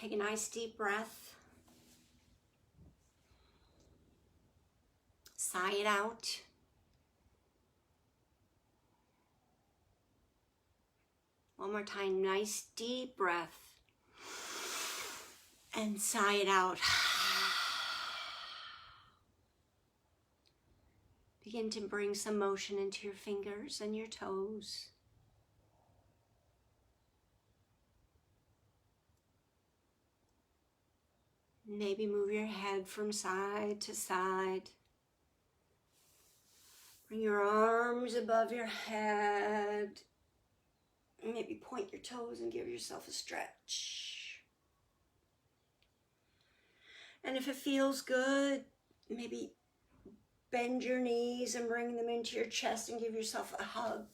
Take a nice deep breath. Sigh it out. One more time, nice deep breath. And sigh it out. Begin to bring some motion into your fingers and your toes. Maybe move your head from side to side. Bring your arms above your head. Maybe point your toes and give yourself a stretch. And if it feels good, maybe bend your knees and bring them into your chest and give yourself a hug.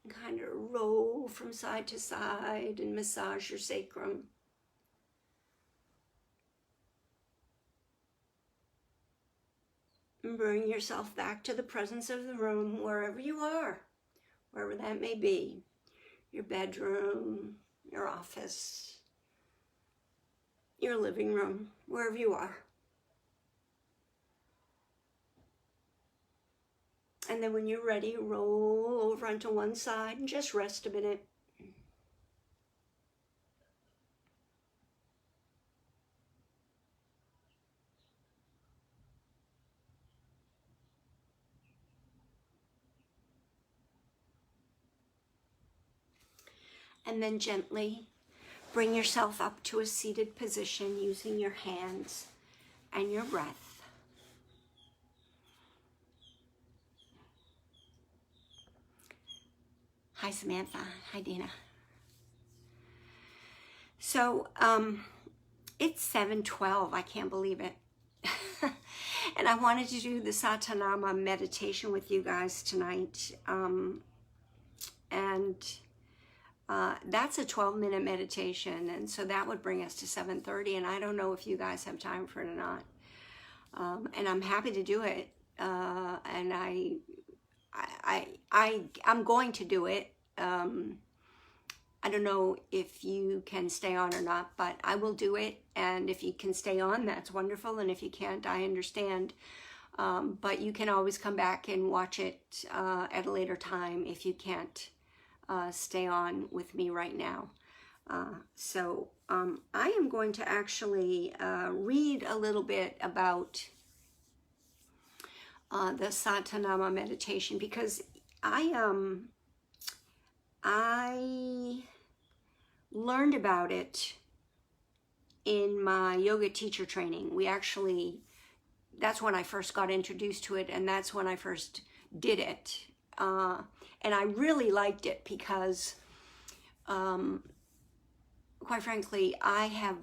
And kind of roll from side to side and massage your sacrum. And bring yourself back to the presence of the room, wherever you are, wherever that may be. Your bedroom, your office, your living room, wherever you are. And then when you're ready, roll over onto one side and just rest a minute. And then gently bring yourself up to a seated position using your hands and your breath. Hi, Samantha. Hi, Dina. So, it's 7:12. I can't believe it. And I wanted to do the Satanama meditation with you guys tonight. That's a 12-minute meditation, and so that would bring us to 7:30, and I don't know if you guys have time for it or not. And I'm happy to do it, and I'm going to do it. I don't know if you can stay on or not, but I will do it, and if you can stay on, that's wonderful, and if you can't, I understand. But you can always come back and watch it at a later time if you can't stay on with me right now. So I am going to actually read a little bit about the Satanama meditation, because I learned about it in my yoga teacher training. That's when I first got introduced to it, and that's when I first did it. And I really liked it because, quite frankly, I have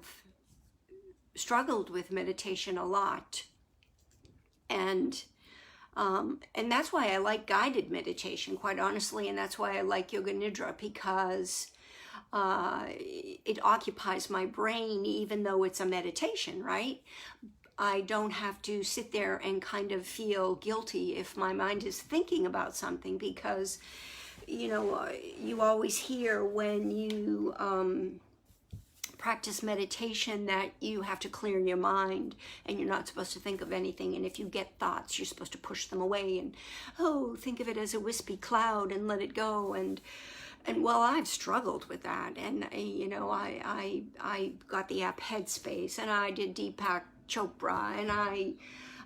struggled with meditation a lot. And that's why I like guided meditation, quite honestly, and that's why I like Yoga Nidra, because it occupies my brain even though it's a meditation, right? I don't have to sit there and kind of feel guilty if my mind is thinking about something, because, you know, you always hear when you practice meditation that you have to clear your mind and you're not supposed to think of anything. And if you get thoughts, you're supposed to push them away and, think of it as a wispy cloud and let it go. And well, I've struggled with that. And, you know, I got the app Headspace, and I did Deepak Chopra, and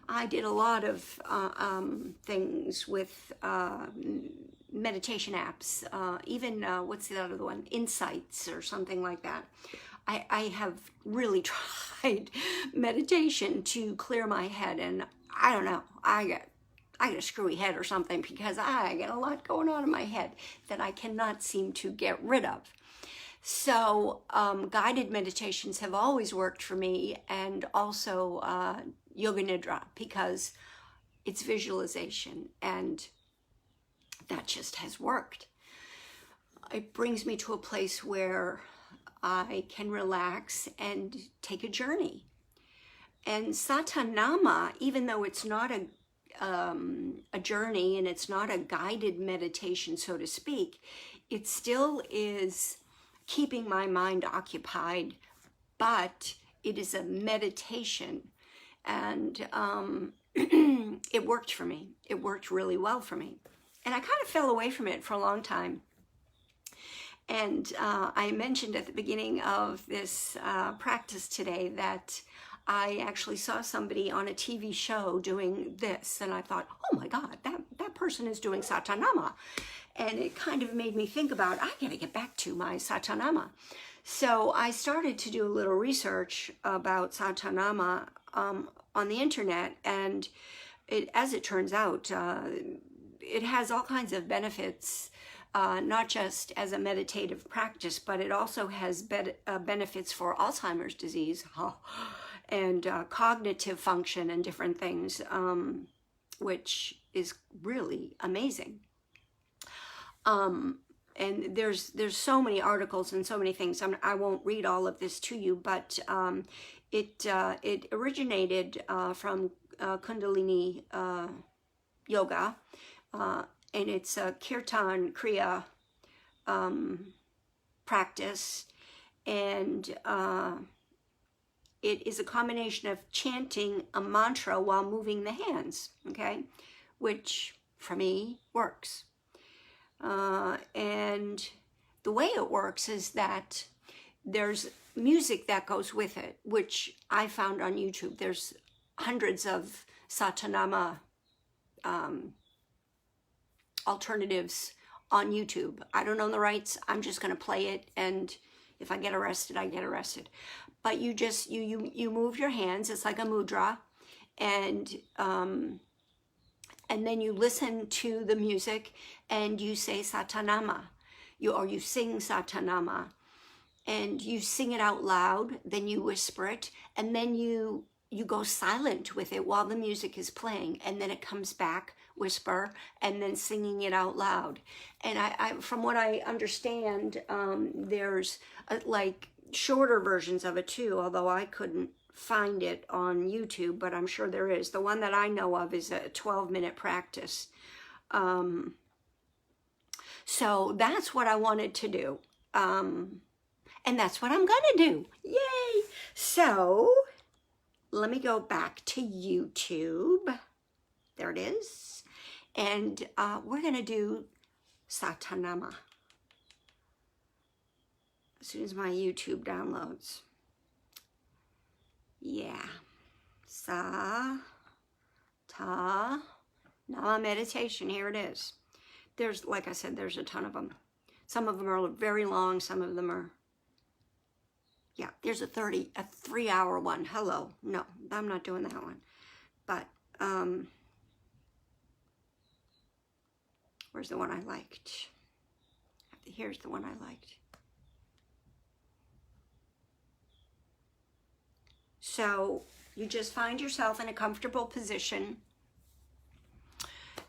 I did a lot of things with meditation apps, even what's the other one, Insights or something like that. I have really tried meditation to clear my head, and I don't know, I get a screwy head or something, because I get a lot going on in my head that I cannot seem to get rid of. So guided meditations have always worked for me, and also Yoga Nidra, because it's visualization, and that just has worked. It brings me to a place where I can relax and take a journey. And Satanama, even though it's not a journey and it's not a guided meditation, so to speak, it still is keeping my mind occupied but it is a meditation, and it worked for me. It worked really well for me. And I kind of fell away from it for a long time. And I mentioned at the beginning of this practice today that I actually saw somebody on a TV show doing this, and I thought, oh my God, that person is doing Satanama. And it kind of made me think about, I gotta get back to my Satanama. So I started to do a little research about Satanama on the internet, and as it turns out, it has all kinds of benefits, not just as a meditative practice, but it also has benefits for Alzheimer's disease and cognitive function and different things, which is really amazing. And there's so many articles and so many things. I won't read all of this to you, but it originated from Kundalini yoga, and it's a kirtan kriya practice, and it is a combination of chanting a mantra while moving the hands, okay, which for me works. And the way it works is that there's music that goes with it, which I found on YouTube. There's hundreds of Satanama alternatives on YouTube. I don't own the rights. I'm just going to play it, and if I get arrested, I get arrested. But you just you move your hands. It's like a mudra, and then you listen to the music and you say Satanama, or you sing Satanama, and you sing it out loud, then you whisper it, and then you go silent with it while the music is playing, and then it comes back, whisper, and then singing it out loud. And I from what I understand, there's like shorter versions of it too, although I couldn't find it on YouTube, but I'm sure there is. The one that I know of is a 12-minute practice. So that's what I wanted to do. And that's what I'm gonna do. Yay! So let me go back to YouTube. There it is. And we're gonna do Satanama as soon as my YouTube downloads. Yeah. Sa, ta, na meditation. Here it is. There's, like I said, there's a ton of them. Some of them are very long. Some of them are, yeah, there's a 3-hour one. Hello. No, I'm not doing that one. But, where's the one I liked? Here's the one I liked. So you just find yourself in a comfortable position,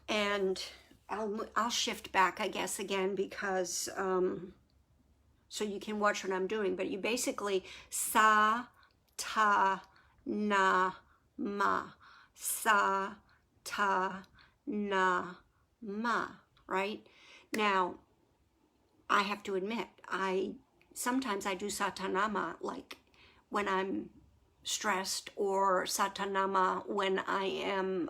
and I'll shift back, I guess, again, because so you can watch what I'm doing. But you basically sa, ta, na, ma, sa, ta, na, ma. Right now, I have to admit, sometimes I do Satanama like when I'm stressed, or Satanama when I am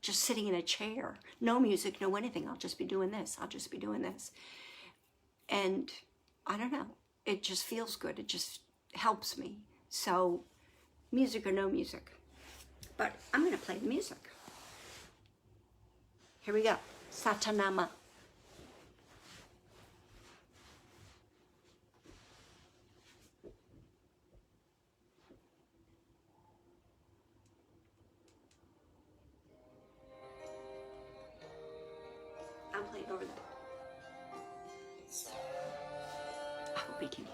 just sitting in a chair. No music, no anything. I'll just be doing this. I'll just be doing this. And I don't know. It just feels good. It just helps me. So music or no music. But I'm going to play the music. Here we go. Satanama. I'm playing over there. I hope we can hear.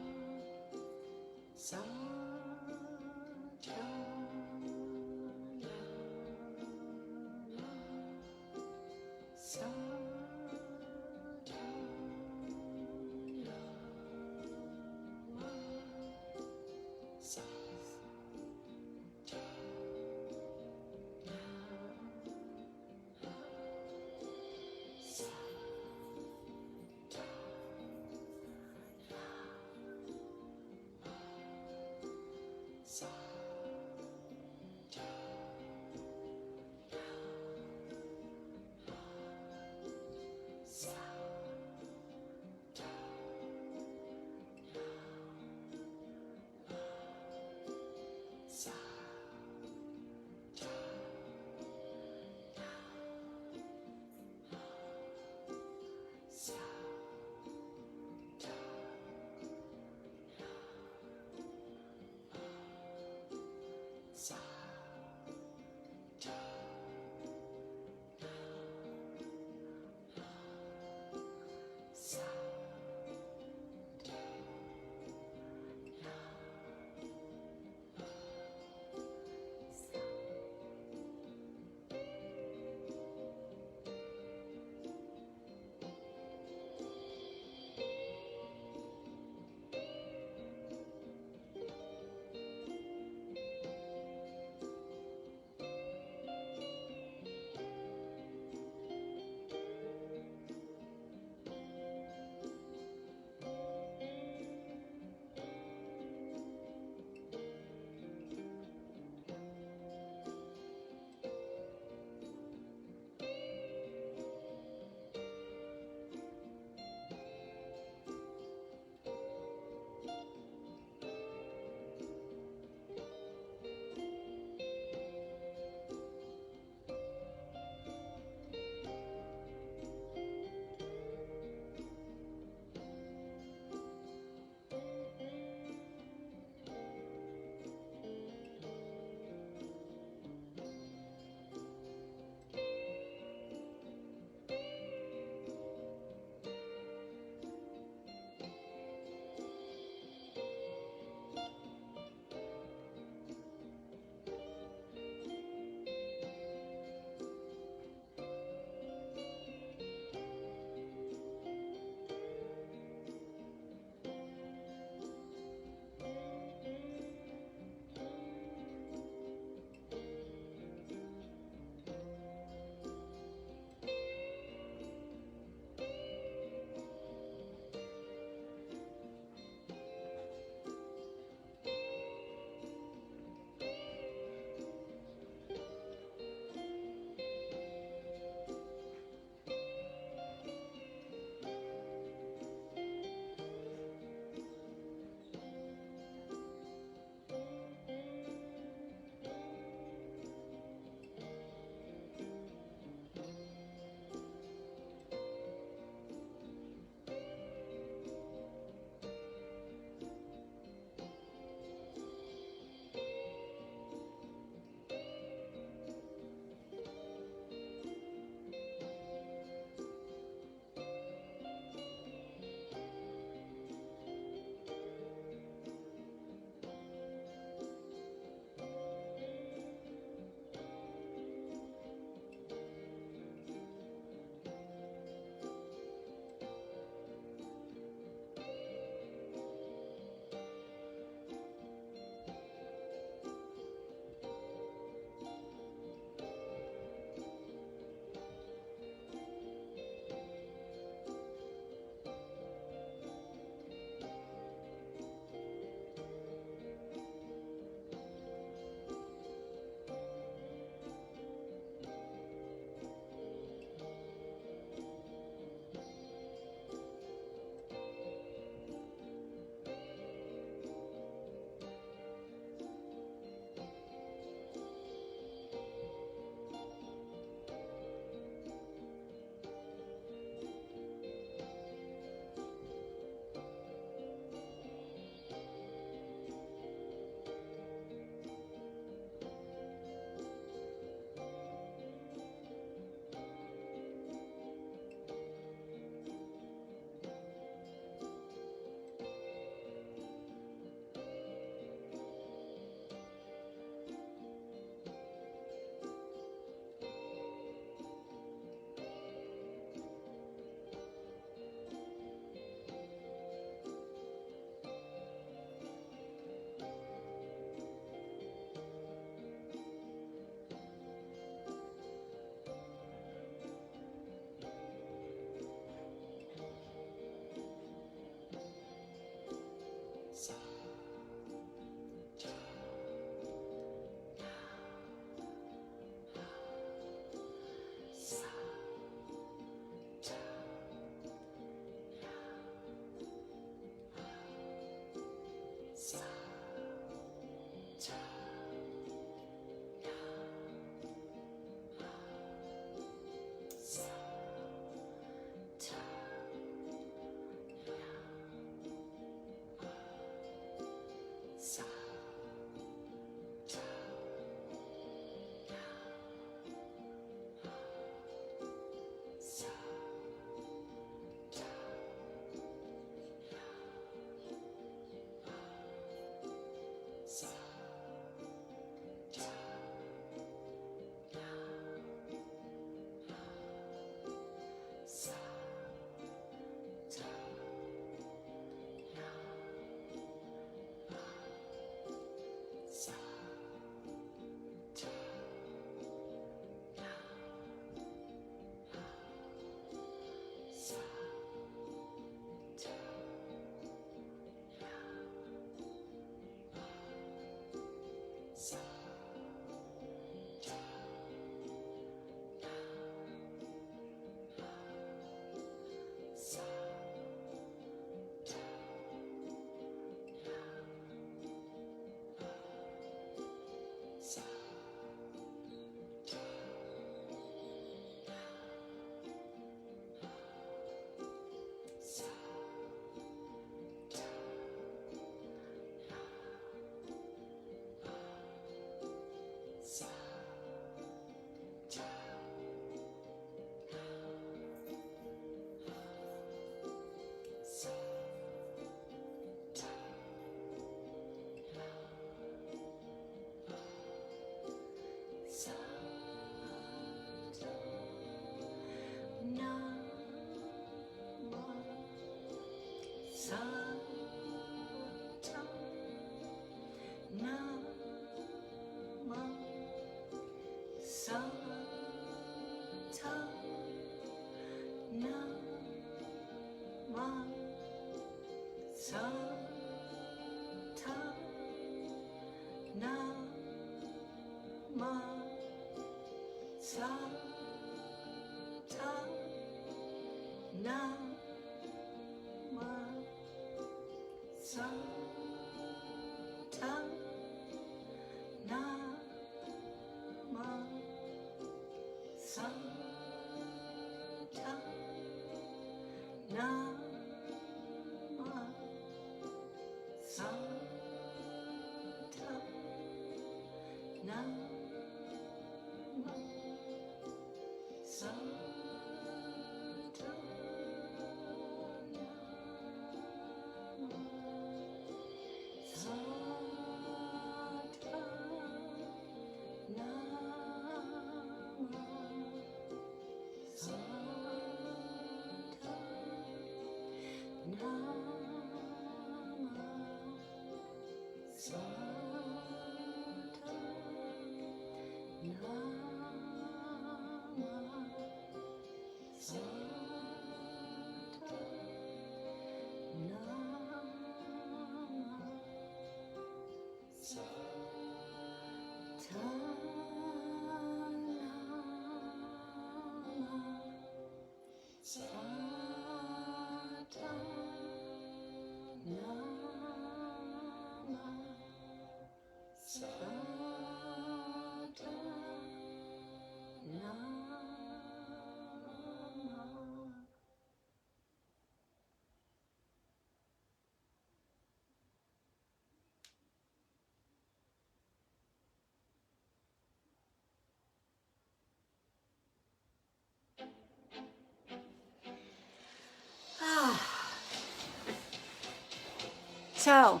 So,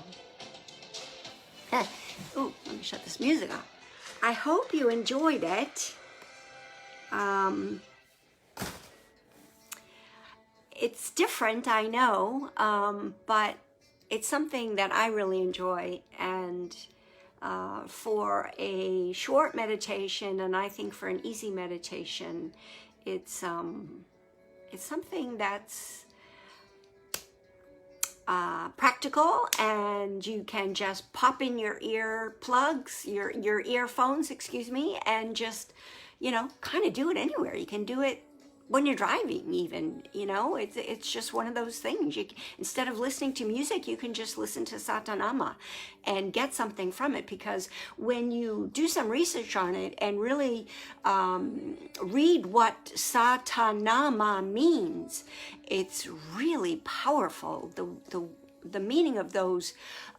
ooh, let me shut this music off. I hope you enjoyed it. It's different, I know, but it's something that I really enjoy. And for a short meditation, and I think for an easy meditation, it's something that's practical, and you can just pop in your earplugs, your earphones, excuse me, and just, you know, kind of do it anywhere. You can do it when you're driving even, you know, it's just one of those things. Instead of listening to music, you can just listen to Satanama and get something from it, because when you do some research on it and really read what Satanama means, it's really powerful. The meaning of those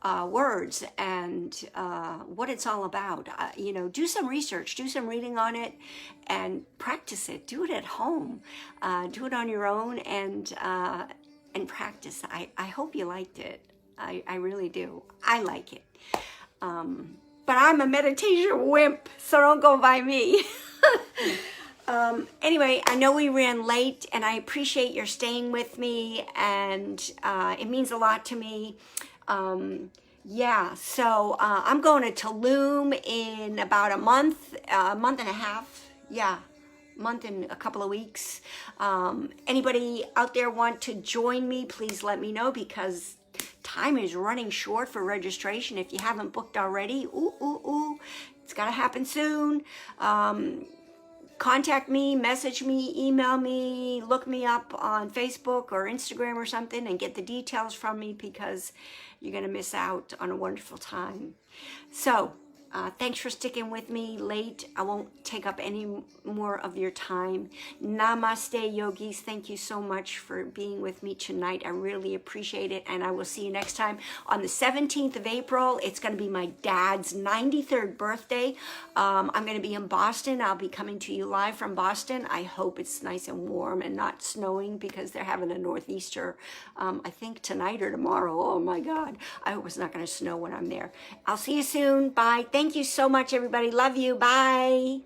words and what it's all about. You know, do some research, do some reading on it, and practice it. Do it at home. Do it on your own, and practice. I hope you liked it. I really do. I like it. But I'm a meditation wimp, so don't go by me. Anyway, I know we ran late, and I appreciate your staying with me, and it means a lot to me. Yeah, so I'm going to Tulum in about a month and a half. Yeah, month and a couple of weeks. Anybody out there want to join me, please let me know, because time is running short for registration. If you haven't booked already, it's got to happen soon. Contact me, message me, email me, look me up on Facebook or Instagram or something, and get the details from me, because you're going to miss out on a wonderful time. So, thanks for sticking with me late. I won't take up any more of your time. Namaste, yogis. Thank you so much for being with me tonight. I really appreciate it, and I will see you next time on the 17th of April. It's going to be my dad's 93rd birthday. I'm going to be in Boston. I'll be coming to you live from Boston. I hope it's nice and warm and not snowing, because they're having a northeaster, I think tonight or tomorrow. Oh my God. I hope it's not going to snow when I'm there. I'll see you soon. Bye. Thank you so much, everybody. Love you. Bye.